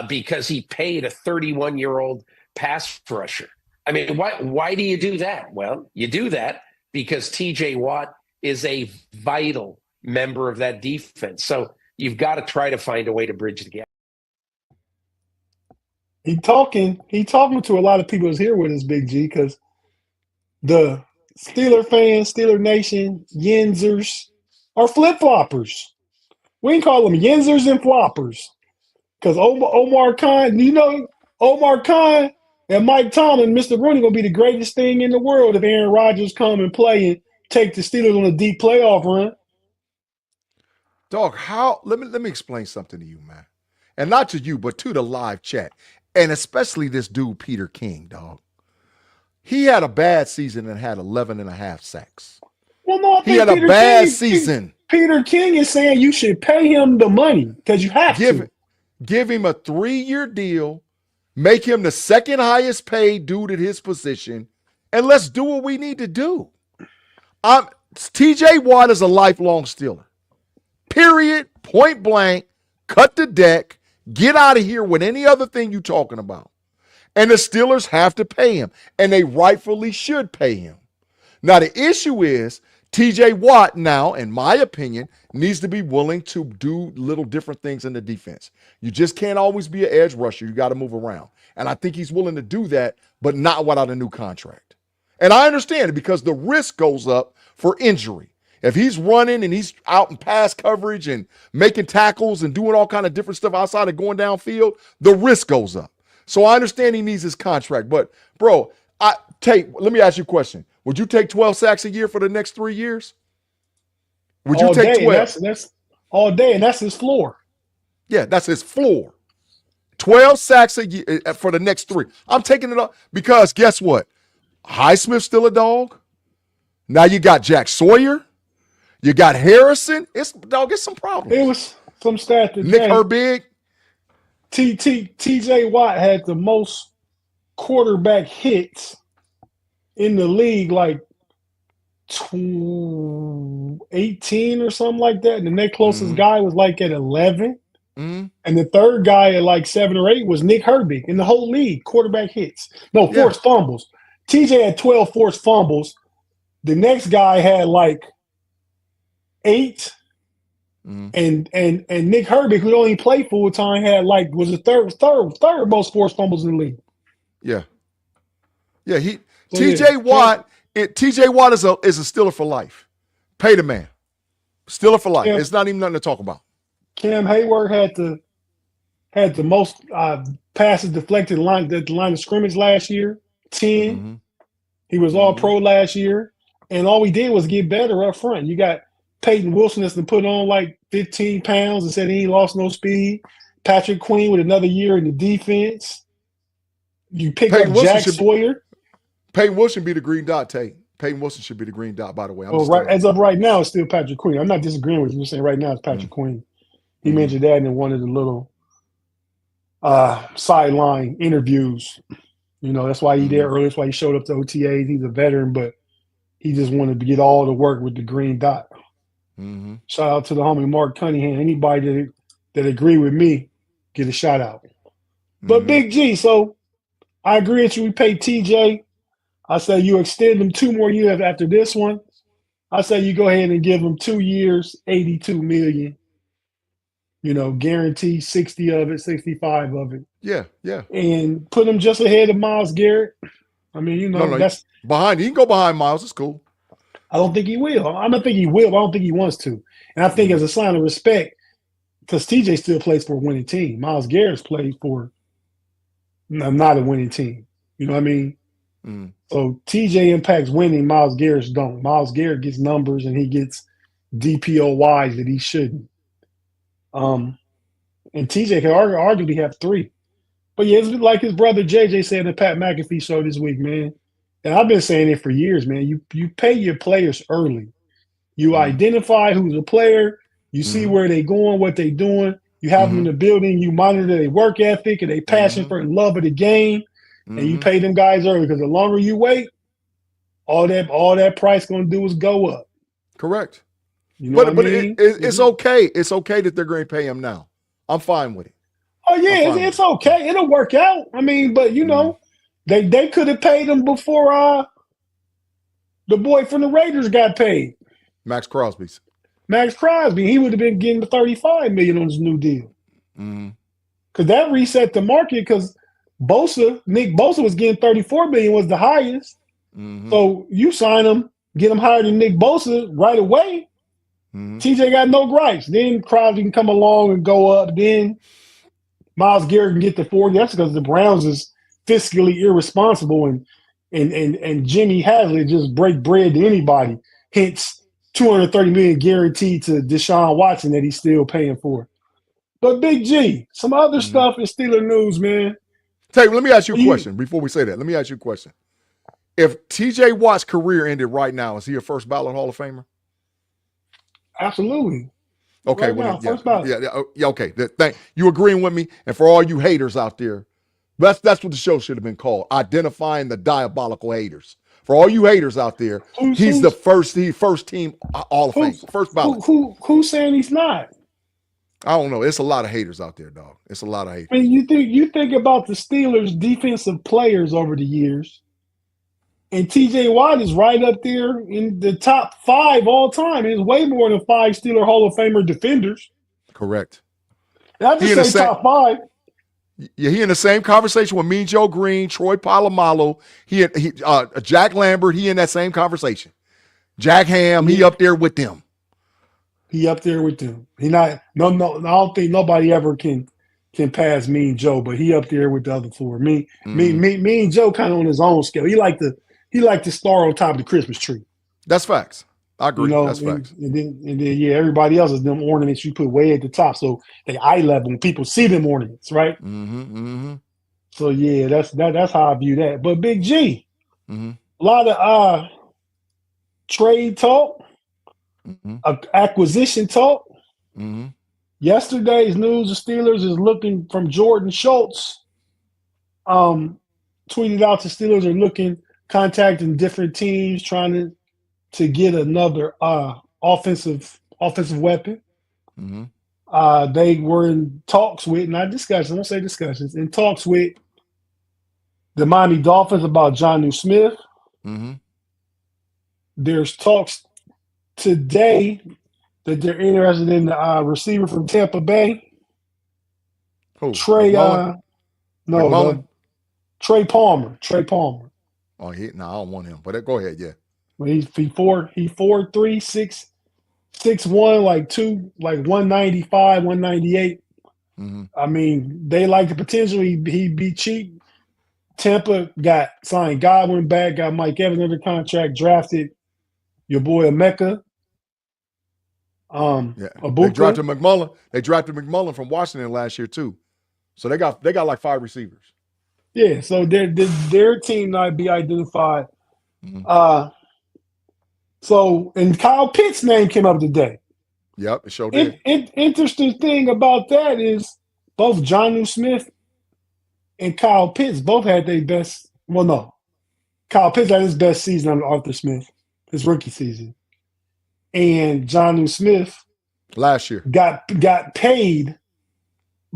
because he paid a 31-year-old pass rusher. I mean, why do you do that? Well, you do that because TJ Watt is a vital member of that defense. So you've got to try to find a way to bridge the gap. He talking to a lot of people who's here with us, Big G, because the Steeler fans, Steeler Nation, Yinzers are flip-floppers. We can call them Yinzers and floppers. Because Omar Khan, Omar Khan and Mike Tomlin, Mr. Rooney, going to be the greatest thing in the world if Aaron Rodgers come and play and take the Steelers on a deep playoff run. Dog, let me explain something to you, man. And not to you, but to the live chat. And especially this dude, Peter King, dog. He had a bad season and had 11 and a half sacks. Well, no, I think he had a bad season. Peter King is saying you should pay him the money because you have to. Give him a 3-year deal, make him the second highest paid dude at his position, and let's do what we need to do. TJ Watt is a lifelong Steeler. Period. Point blank. Cut the deck. Get out of here with any other thing you're talking about. And the Steelers have to pay him, and they rightfully should pay him. Now, the issue is TJ Watt now, in my opinion, needs to be willing to do little different things in the defense. You just can't always be an edge rusher. You got to move around. And I think he's willing to do that, but not without a new contract. And I understand it because the risk goes up for injury. If he's running and he's out in pass coverage and making tackles and doing all kind of different stuff outside of going downfield, the risk goes up. So I understand he needs his contract. But, bro, let me ask you a question. Would you take 12 sacks a year for the next 3 years? Would you take 12? That's all day, and that's his floor. Yeah, that's his floor. 12 sacks a year for the next 3. I'm taking it up because guess what? Highsmith's still a dog. Now you got Jack Sawyer. You got Harrison. It's some problems. It was some stat today. Nick Herbig. TJ Watt had the most quarterback hits in the league, like 18 or something like that. And the next closest guy was like at 11. And the third guy at like 7 or 8 was Nick Herbig in the whole league, quarterback hits. No, forced fumbles. TJ had 12 forced fumbles. The next guy had like 8. And Nick Herbig, who only played full time, had was the third most forced fumbles in the league. Yeah. TJ Watt is a Steeler for life. Pay the man. Steeler for life. It's not even nothing to talk about. Cam Hayward had the most passes deflected at the line of scrimmage last year, 10. He was all pro last year. And all we did was get better up front. You got Peyton Wilson that's been put on like 15 pounds and said he ain't lost no speed. Patrick Queen with another year in the defense. You pick up Jack Sawyer. Peyton Wilson should be the green dot, Tate. Peyton Wilson should be the green dot, by the way. As of right now, it's still Patrick Queen. I'm not disagreeing with you. I'm saying right now it's Patrick Queen. He mentioned that in one of the little sideline interviews. That's why he's there early. That's why he showed up to OTAs. He's a veteran, but he just wanted to get all the work with the green dot. Shout out to the homie Mark Cunningham. Anybody that agree with me, get a shout out. But Big G, so I agree with you. We paid TJ. I say you extend him 2 more years after this one. I say you go ahead and give him 2 years, $82 million. Guarantee 60 of it, 65 of it. Yeah. And put him just ahead of Myles Garrett. I mean, that's behind. He can go behind Myles. It's cool. I don't think he will. I don't think he will, but I don't think he wants to. And I think as a sign of respect, because TJ still plays for a winning team. Myles Garrett's played for not a winning team. You know what I mean? So TJ impacts winning, Myles Garrett's don't. Myles Garrett gets numbers and he gets DPOYs that he shouldn't. And TJ can arguably have 3. But yeah, it's like his brother JJ said in the Pat McAfee show this week, man. And I've been saying it for years, man. You pay your players early. You identify who's a player. You see where they going, what they doing. You have them in the building. You monitor their work ethic and their passion for the love of the game. And you pay them guys early because the longer you wait, all that price going to do is go up. Correct. But it's okay. It's okay that they're going to pay him now. I'm fine with it. Oh yeah, it's okay. It'll work out. I mean, but they could have paid him before the boy from the Raiders got paid. Max Crosby. He would have been getting the $35 million on his new deal. Because that reset the market. Because Nick Bosa was getting $34 million, was the highest. So you sign him, get him higher than Nick Bosa right away. TJ got no gripes. Then Crosby can come along and go up. Then Myles Garrett can get the 40. That's because the Browns is fiscally irresponsible and Jimmy Haslett just break bread to anybody. Hence $230 million guaranteed to Deshaun Watson that he's still paying for. But Big G, some other stuff is Steeler news, man. Tate, let me ask you a question before we say that. Let me ask you a question. If TJ Watt's career ended right now, is he a first ballot Hall of Famer? Absolutely. Okay, right first ballot. Okay. You agreeing with me? And for all you haters out there, that's what the show should have been called: identifying the diabolical haters. For all you haters out there, he's the first team Hall of Fame, first ballot. Who's saying he's not? I don't know. It's a lot of haters out there, dog. It's a lot of haters. I mean, you think about the Steelers' defensive players over the years. And TJ Watt is right up there in the top 5 all time. It's way more than 5 Steeler Hall of Famer defenders. Correct. And I just say top 5. Yeah, he in the same conversation with Mean Joe Green, Troy Polamalu, Jack Lambert. He in that same conversation. Jack Ham, he up there with them. He up there with them. He not no. I don't think nobody ever can pass Mean Joe, but he up there with the other 4. Mean Joe kind of on his own scale. He like the star on top of the Christmas tree. That's facts. I agree. That's facts. And then everybody else is them ornaments you put way at the top, so they eye level when people see them ornaments, right? So yeah, that's how I view that. But Big G, a lot of trade talk, acquisition talk. Yesterday's news: the Steelers is looking from Jordan Schultz. Tweeted out the Steelers are contacting different teams trying to get another offensive weapon. They were in talks with, not discussions, I won't say discussions, in talks with the Miami Dolphins about Jonnu Smith. There's talks today that they're interested in the receiver from Tampa Bay. Who? Trey, McMullen? McMullen? Trey Palmer. Trey Palmer. Oh, I don't want him. But go ahead, yeah. Well, he 4'3", 6'1", like 195, 198. Mm-hmm. I mean, they like the potential. He'd be cheap. Tampa signed Godwin back, got Mike Evans under contract, drafted your boy Emeka. Yeah. Abuka. They drafted McMullen from Washington last year too. So they got like 5 receivers. Yeah, so their team might be identified. Mm-hmm. And Kyle Pitts' name came up today. Yep, it sure did. Interesting thing about that is both Jonnu Smith and Kyle Pitts both had their best. Well, no, Kyle Pitts had his best season under Arthur Smith, his rookie season, and Jonnu Smith last year got paid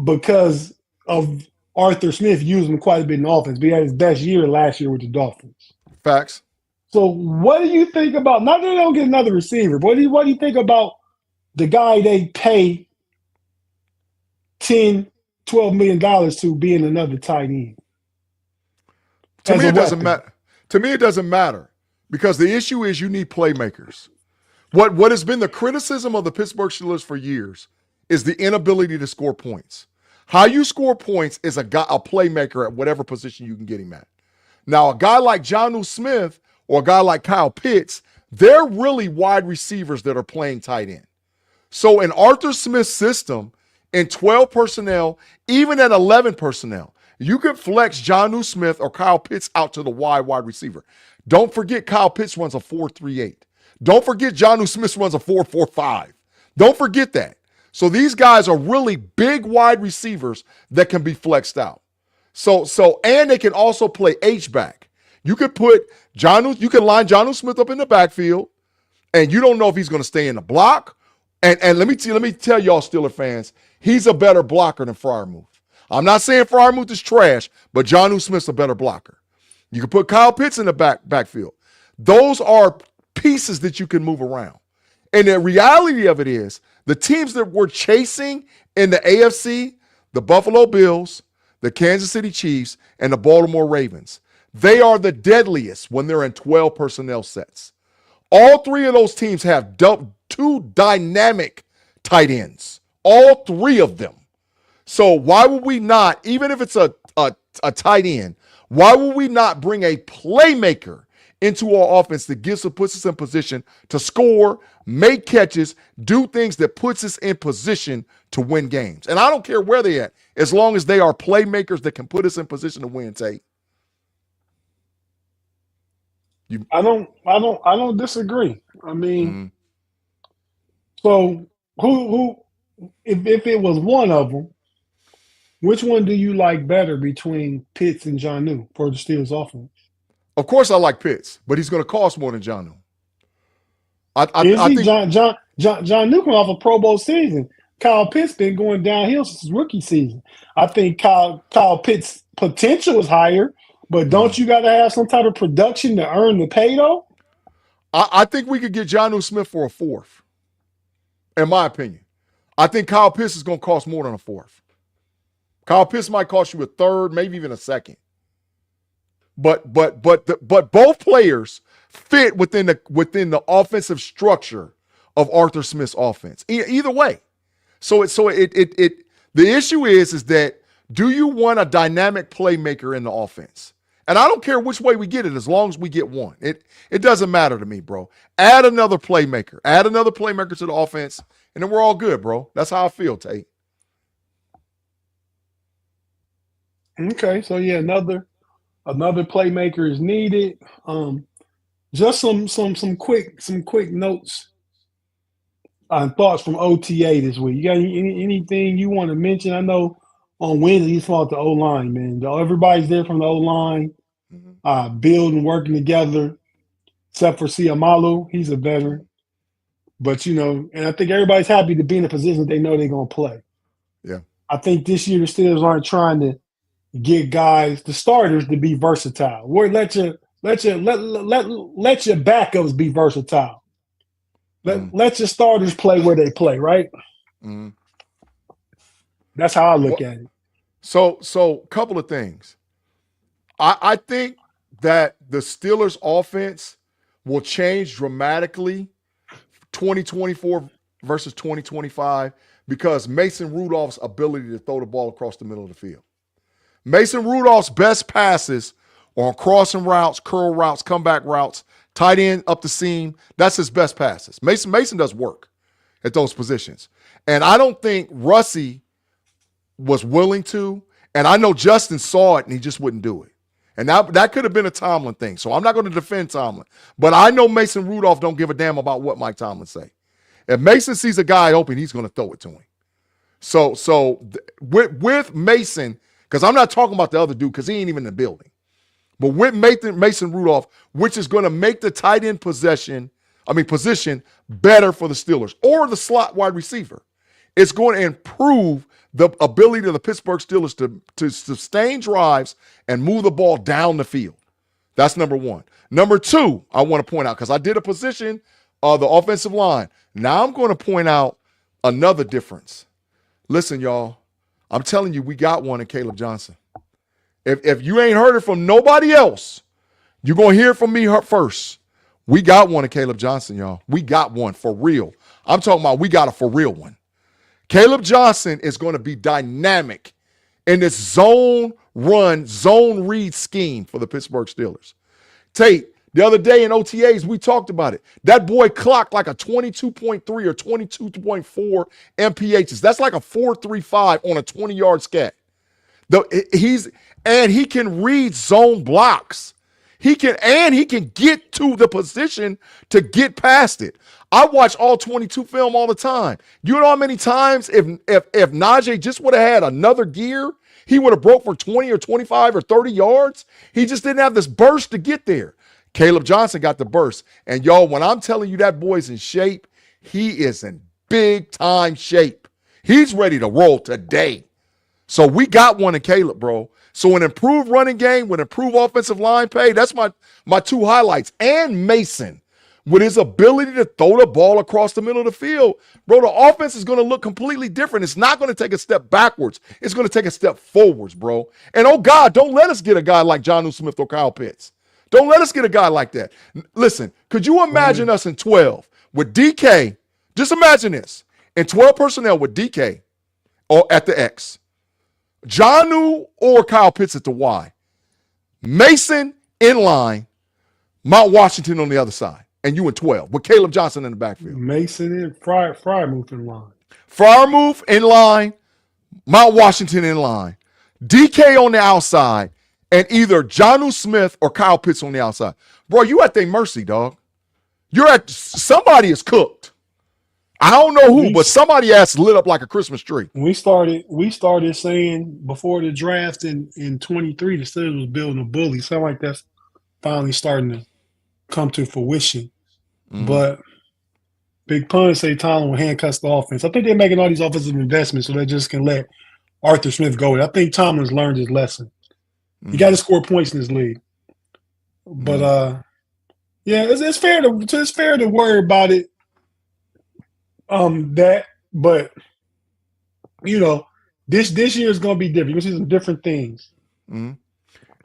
because of Arthur Smith using him quite a bit in offense. But he had his best year last year with the Dolphins. Facts. So what do you think about? Not that they don't get another receiver, but what do you think about the guy they pay $10, $12 million to being another tight end? To me, it doesn't matter. To me, it doesn't matter because the issue is you need playmakers. What has been the criticism of the Pittsburgh Steelers for years is the inability to score points. How you score points is a playmaker at whatever position you can get him at. Now, a guy like Jonnu Smith or a guy like Kyle Pitts, they're really wide receivers that are playing tight end. So in Arthur Smith's system, in 12 personnel, even at 11 personnel, you could flex Jonnu Smith or Kyle Pitts out to the wide receiver. Don't forget Kyle Pitts runs a 4.38. Don't forget Jonnu Smith runs a 4.45. Don't forget that. So these guys are really big wide receivers that can be flexed out. And they can also play H-back. You could put you can line Jonnu Smith up in the backfield, and you don't know if he's going to stay in the block. And let me tell y'all Steeler fans, he's a better blocker than Freiermuth. I'm not saying Freiermuth is trash, but Jonnu Smith's a better blocker. You can put Kyle Pitts in the backfield. Those are pieces that you can move around. And the reality of it is, the teams that we're chasing in the AFC, the Buffalo Bills, the Kansas City Chiefs, and the Baltimore Ravens, they are the deadliest when they're in 12 personnel sets. All 3 of those teams have 2 dynamic tight ends. All 3 of them. So why would we not, even if it's a tight end, why would we not bring a playmaker into our offense that puts us in position to score, make catches, do things that puts us in position to win games? And I don't care where they're at, as long as they are playmakers that can put us in position to win, Tate. I don't disagree. I mean, So who if it was one of them, which one do you like better between Pitts and Jonnu for the Steelers offense? Of course I like Pitts, but he's going to cost more than Jonnu. I think Jonnu coming off a Pro Bowl season. Kyle Pitts been going downhill since his rookie season. I think Kyle Pitts' potential is higher, but don't you got to have some type of production to earn the pay, though? I think we could get Jonnu Smith for a 4th, in my opinion. I think Kyle Pitts is going to cost more than a 4th. Kyle Pitts might cost you a 3rd, maybe even a 2nd. But both players fit within the offensive structure of Arthur Smith's offense. Either way. So the issue is that, do you want a dynamic playmaker in the offense? And I don't care which way we get it, as long as we get one. It doesn't matter to me, bro. Add another playmaker. Add another playmaker to the offense, and then we're all good, bro. That's how I feel, Tate. Okay, so yeah, another playmaker is needed. Just some quick notes on thoughts from OTA this week. You got anything you want to mention? I know on Wednesday you saw the O-line, man. Everybody's there from the O-line, building, working together, except for Siamalu. He's a veteran. But, and I think everybody's happy to be in a position that they know they're going to play. Yeah. I think this year the Steelers aren't trying to get guys, the starters, to be versatile. Let your backups be versatile. Let your starters play where they play, right? Mm-hmm. That's how I look at it. So couple of things. I think that the Steelers offense will change dramatically 2024 versus 2025 because Mason Rudolph's ability to throw the ball across the middle of the field. Mason Rudolph's best passes are on crossing routes, curl routes, comeback routes, tight end up the seam. That's his best passes. Mason does work at those positions. And I don't think Russie was willing to, and I know Justin saw it and he just wouldn't do it. And that could have been a Tomlin thing. So I'm not going to defend Tomlin. But I know Mason Rudolph don't give a damn about what Mike Tomlin say. If Mason sees a guy open, he's going to throw it to him. So with Mason, because I'm not talking about the other dude because he ain't even in the building. But with Mason Rudolph, which is going to make the tight end position better for the Steelers or the slot wide receiver. It's going to improve the ability of the Pittsburgh Steelers to sustain drives and move the ball down the field. That's number one. Number two, I want to point out, because I did a position of the offensive line. Now I'm going to point out another difference. Listen, y'all, I'm telling you, we got one in Caleb Johnson. If you ain't heard it from nobody else, you're going to hear it from me first. We got one in Caleb Johnson, y'all. We got one for real. I'm talking about we got a for real one. Caleb Johnson is going to be dynamic in this zone read scheme for the Pittsburgh Steelers. Tate, the other day in OTAs, we talked about it. That boy clocked like a 22.3 or 22.4 MPHs. That's like a 4.35 on a 20-yard scat. He can read zone blocks. He can get to the position to get past it. I watch all 22 film all the time. You know how many times if Najee just would have had another gear, he would have broke for 20 or 25 or 30 yards. He just didn't have this burst to get there. Caleb Johnson got the burst. And y'all, when I'm telling you that boy's in shape, he is in big time shape. He's ready to roll today. So we got one in Caleb, bro. So an improved running game with improved offensive line play, that's my two highlights. And Mason, with his ability to throw the ball across the middle of the field, bro, the offense is going to look completely different. It's not going to take a step backwards. It's going to take a step forwards, bro. And, oh, God, don't let us get a guy like Jonnu Smith or Kyle Pitts. Don't let us get a guy like that. Listen, could you imagine us in 12 with DK? Just imagine this. In 12 personnel with DK or at the X. Jonnu or Kyle Pitts at the Y. Mason in line. Mount Washington on the other side. And you in 12 with Caleb Johnson in the backfield. Mason and Freiermuth in line. Freiermuth in line. Mount Washington in line. DK on the outside. And either Jonnu Smith or Kyle Pitts on the outside. Bro, you at their mercy, dog. Somebody is cooked. I don't know who, but somebody has lit up like a Christmas tree. We started saying before the draft in 23, the Steelers was building a bully. Sound like that's finally starting to come to fruition. Mm-hmm. But Big Pun say Tomlin will handcuff the offense. I think they're making all these offensive investments so they just can let Arthur Smith go. I think Tomlin's learned his lesson. Mm-hmm. You got to score points in this league. But yeah, it's fair to worry about it. But you know, this year is gonna be different. You're gonna see some different things. Mm-hmm.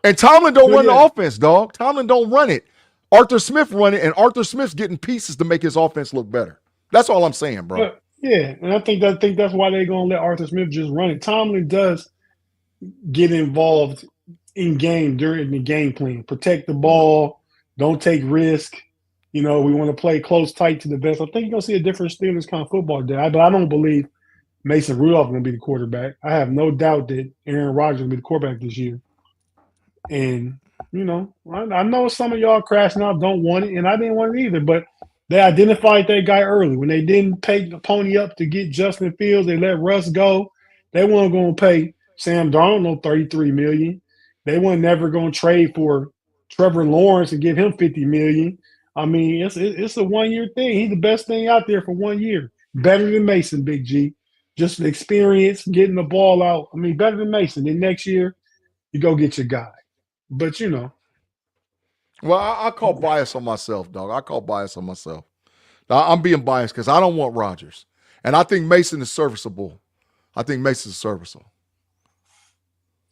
And Tomlin don't run the offense, dog. Tomlin don't run it. Arthur Smith run it, and Arthur Smith's getting pieces to make his offense look better. That's all I'm saying, bro. But, yeah, and I think that's why they're gonna let Arthur Smith just run it. Tomlin does get involved in game during the game plan. Protect the ball, don't take risk. You know, we want to play close, tight to the best. I think you're going to see a different Steelers kind of football day. But I don't believe Mason Rudolph is going to be the quarterback. I have no doubt that Aaron Rodgers will be the quarterback this year. And, you know, I know some of y'all crashing out don't want it, and I didn't want it either. But they identified that guy early. When they didn't pay the pony up to get Justin Fields, they let Russ go. They weren't going to pay Sam Darnold no $33 million. They weren't never going to trade for Trevor Lawrence and give him $50 million. I mean, it's a 1-year thing. He's the best thing out there for 1 year. Better than Mason, Big G. Just the experience, getting the ball out. I mean, better than Mason. Then next year, you go get your guy. But, you know. Well, I call bias on myself, dog. I call bias on myself. I'm being biased because I don't want Rodgers. And I think Mason is serviceable. I think Mason's serviceable.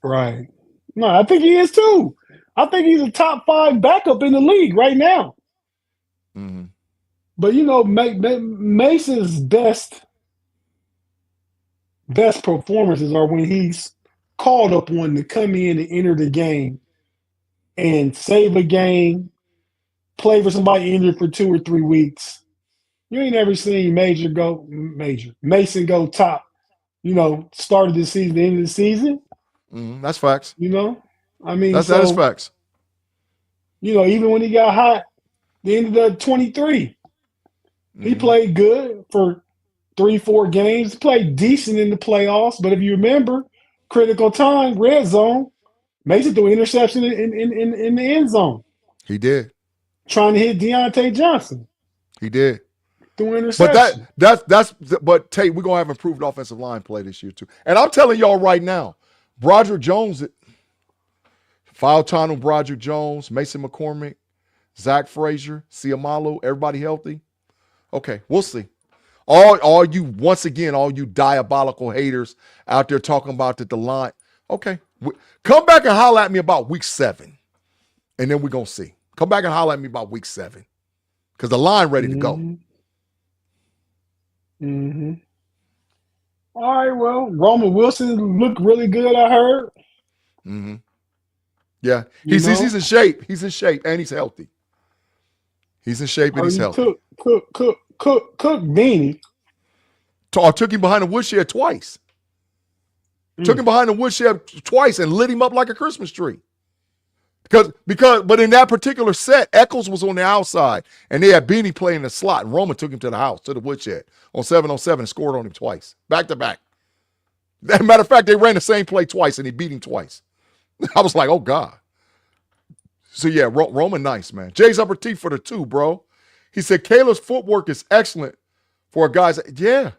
Right. No, I think he is too. I think he's a top 5 backup in the league right now. Mm-hmm. But Mason's best performances are when he's called upon to come in and enter the game and save a game, play for somebody injured for 2 or 3 weeks. You ain't ever seen Mason go top, start of the season, end of the season. Mm-hmm. That's facts. I mean, that is facts. Even when he got hot, the end of the 23, he played good for 3-4 games, played decent in the playoffs. But if you remember, critical time, red zone, Mason threw an interception in the end zone. He did. Trying to hit Deontay Johnson. He did. Threw an interception. But Tate, we're gonna have improved offensive line play this year too. And I'm telling y'all right now, Broderick Jones, Fautano, Broderick Jones, Mason McCormick, Zach Frazier, Siamalu, everybody healthy. Okay, we'll see. All you diabolical haters out there talking about the line. Okay, come back and holler at me about week 7, and then we're going to see. Come back and holler at me about week 7 because the line ready to go. Mm-hmm. All right, well, Roman Wilson looked really good, I heard. Mm-hmm. Yeah, he's in shape. He's in shape, and he's healthy. He's in shape, and he's healthy. Cook Beanie. Took him behind the woodshed twice. Took him behind the woodshed twice and lit him up like a Christmas tree. But in that particular set, Eccles was on the outside, and they had Beanie playing the slot, and Roman took him to the house, to the woodshed, on 7-on-7 and scored on him twice, back to back. As a matter of fact, they ran the same play twice, and he beat him twice. I was like, oh, God. So, yeah, Roman nice, man. Jay's upper teeth for the 2, bro. He said Caleb's footwork is excellent for a guy's. Yeah.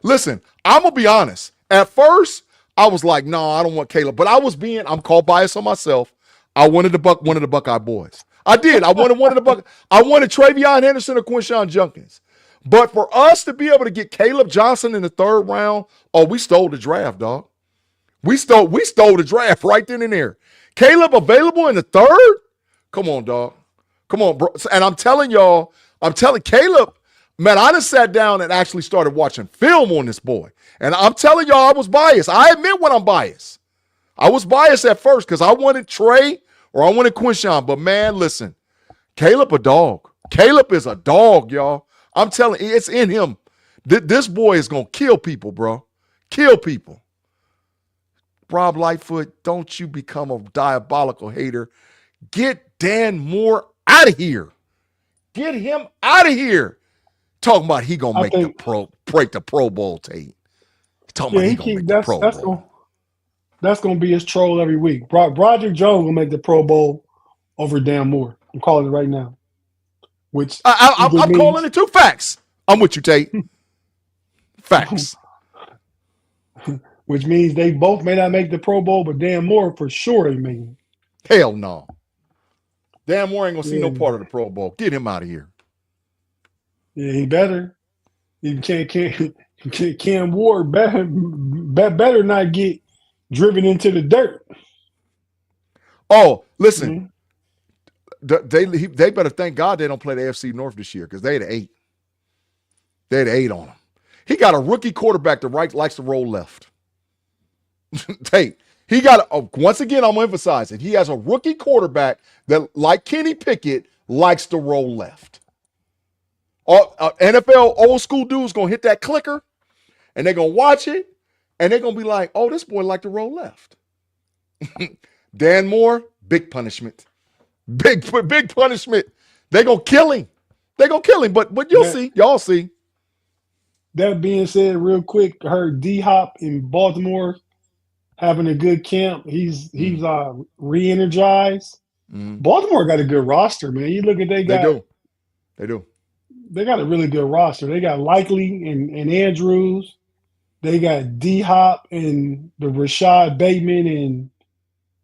Listen, I'm going to be honest. At first, I was like, no, I don't want Caleb. But I'm called bias on myself. I wanted one of the Buckeye boys. I did. I wanted one of the Buckeye. I wanted Travion Henderson or Quinshawn Junkins. But for us to be able to get Caleb Johnson in the 3rd round, we stole the draft, dog. We stole the draft right then and there. Caleb available in the 3rd? Come on, dog. Come on, bro. And I'm telling Caleb, man, I just sat down and actually started watching film on this boy. And I'm telling y'all I was biased. I admit when I'm biased. I was biased at first because I wanted Trey or I wanted Quinshawn. But, man, listen, Caleb a dog. Caleb is a dog, y'all. I'm telling you, it's in him. This boy is going to kill people, bro. Kill people. Rob Lightfoot, don't you become a diabolical hater. Get Dan Moore out of here. Get him out of here. Talking about he going to break the Pro Bowl, Tate. Talking about he going to make the Pro Bowl. That's going to be his troll every week. Broderick Jones will make the Pro Bowl over Dan Moore. I'm calling it right now. Which I'm calling it too. Facts. I'm with you, Tate. Facts. Which means they both may not make the Pro Bowl, but Dan Moore for sure ain't making it. Hell no. Dan Moore ain't going to see no part of the Pro Bowl. Get him out of here. Yeah, he better. Cam Ward better not get driven into the dirt. Oh, listen. They better thank God they don't play the AFC North this year because they had 8. They had 8 on them. He got a rookie quarterback that likes to roll left. Hey, he got once again, I'm going to emphasize it. He has a rookie quarterback that, like Kenny Pickett, likes to roll left. NFL old school dudes going to hit that clicker, and they're going to watch it, and they're going to be like, oh, this boy like to roll left. Dan Moore, big punishment. Big punishment. They're going to kill him. They're going to kill him, but you'll see. Y'all see. That being said, real quick, I heard D-Hop in Baltimore having a good camp. He's re-energized. Baltimore got a good roster, man. You look at They do. They got a really good roster. They got Likely and Andrews. They got D-Hop and the Rashad Bateman and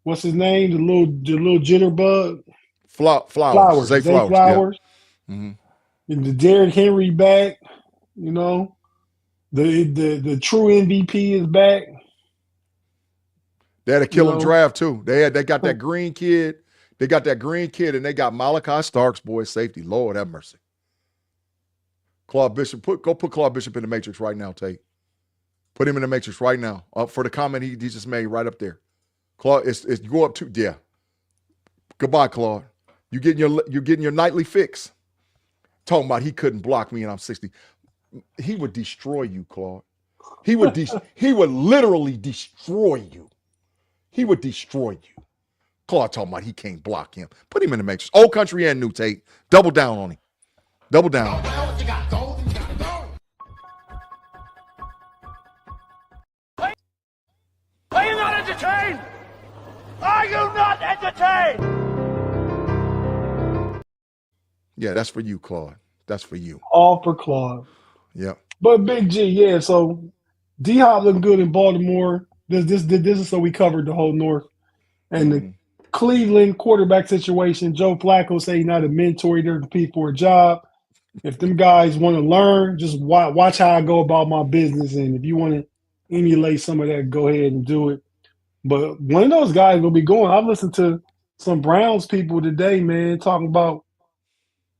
what's his name? The little jitterbug. Flowers. Zay Flowers. Yeah. the Derrick Henry back. You know, the true MVP is back. They had a killer draft too. They got that green kid. They got that green kid, and they got Malachi Starks, boy, safety. Lord have mercy. Claude Bishop, go put Claude Bishop in the matrix right now, Tate. Put him in the matrix right now. For the comment he just made right up there. Claude, it's you go up to goodbye, Claude. You're getting your nightly fix. Talking about he couldn't block me and I'm 60. He would destroy you, Claude. He would literally destroy you. He would destroy you. Claude talking about he can't block him. Put him in the matrix. Old country and new, Tate. Double down on him. Double down. Are you not entertained? Are you not entertained? Yeah, that's for you, Claude. That's for you. All for Claude. Yeah. But Big G, yeah. So D-Hop looking good in Baltimore. This is so we covered the whole North. And the Cleveland quarterback situation, Joe Flacco say he's not a mentor, they're compete for a job. If them guys want to learn, just watch how I go about my business. And if you want to emulate some of that, go ahead and do it. But one of those guys will be going. I've listened to some Browns people today, man, talking about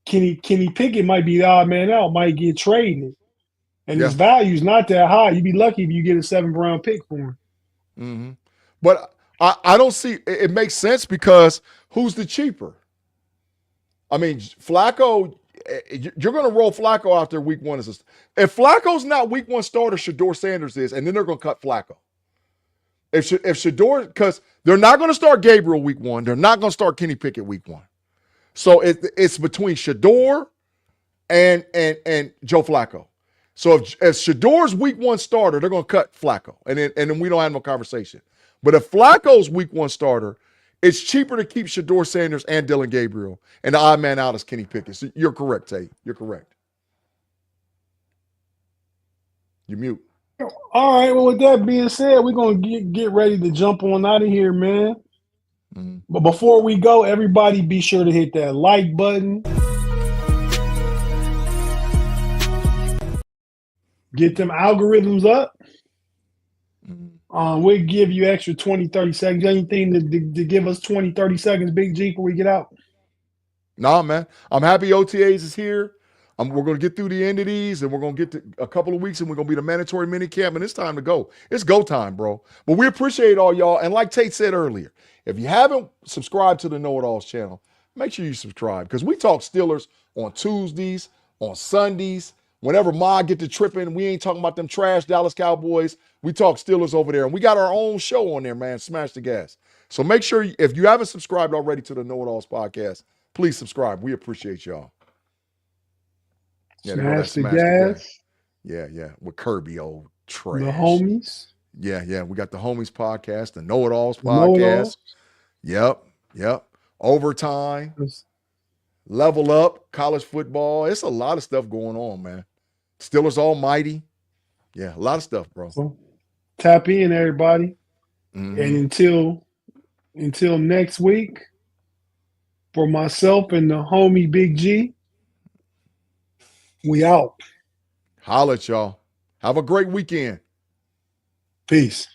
Kenny Pickett might be the odd man out, might get traded. And his value's not that high. You'd be lucky if you get a 7th round pick for him. Mm-hmm. But I don't see it makes sense because who's the cheaper? I mean, Flacco, you're going to roll Flacco out there week 1. If Flacco's not week 1 starter, Shedeur Sanders is, and then they're going to cut Flacco. If Shedeur, because they're not going to start Gabriel week 1, they're not going to start Kenny Pickett week 1. So it's between Shedeur and Joe Flacco. So if Shedeur's week 1 starter, they're going to cut Flacco, and then we don't have no conversation. But if Flacco's week 1 starter, it's cheaper to keep Shedeur Sanders and Dylan Gabriel, and the odd man out is Kenny Pickett. So you're correct, Tate. You're correct. You mute. All right. Well, with that being said, we're going to get ready to jump on out of here, man. Mm-hmm. But before we go, everybody be sure to hit that like button. Get them algorithms up. We'll give you extra 20, 30 seconds. Anything to give us 20, 30 seconds, Big G, before we get out? Nah, man. I'm happy OTAs is here. We're going to get through the end of these, and we're going to get to a couple of weeks, and we're going to be the mandatory mini camp, and it's time to go. It's go time, bro. But we appreciate all y'all. And like Tate said earlier, if you haven't subscribed to the Know-It-Alls channel, make sure you subscribe because we talk Steelers on Tuesdays, on Sundays. Whenever Ma get to tripping, we ain't talking about them trash Dallas Cowboys. We talk Steelers over there, and we got our own show on there, man. Smash the gas. So make sure, if you haven't subscribed already to the Know-It-Alls podcast, please subscribe. We appreciate y'all. Yeah, Smash the gas. Yeah. With Kirby, old trash. The homies. Yeah. We got the homies podcast, the Know-It-Alls podcast. Yep. Overtime. Level up, college football. It's a lot of stuff going on, man. Steelers almighty. Yeah, a lot of stuff, bro. So, tap in, everybody. Mm-hmm. And until next week, for myself and the homie Big G, we out. Holla at y'all. Have a great weekend. Peace.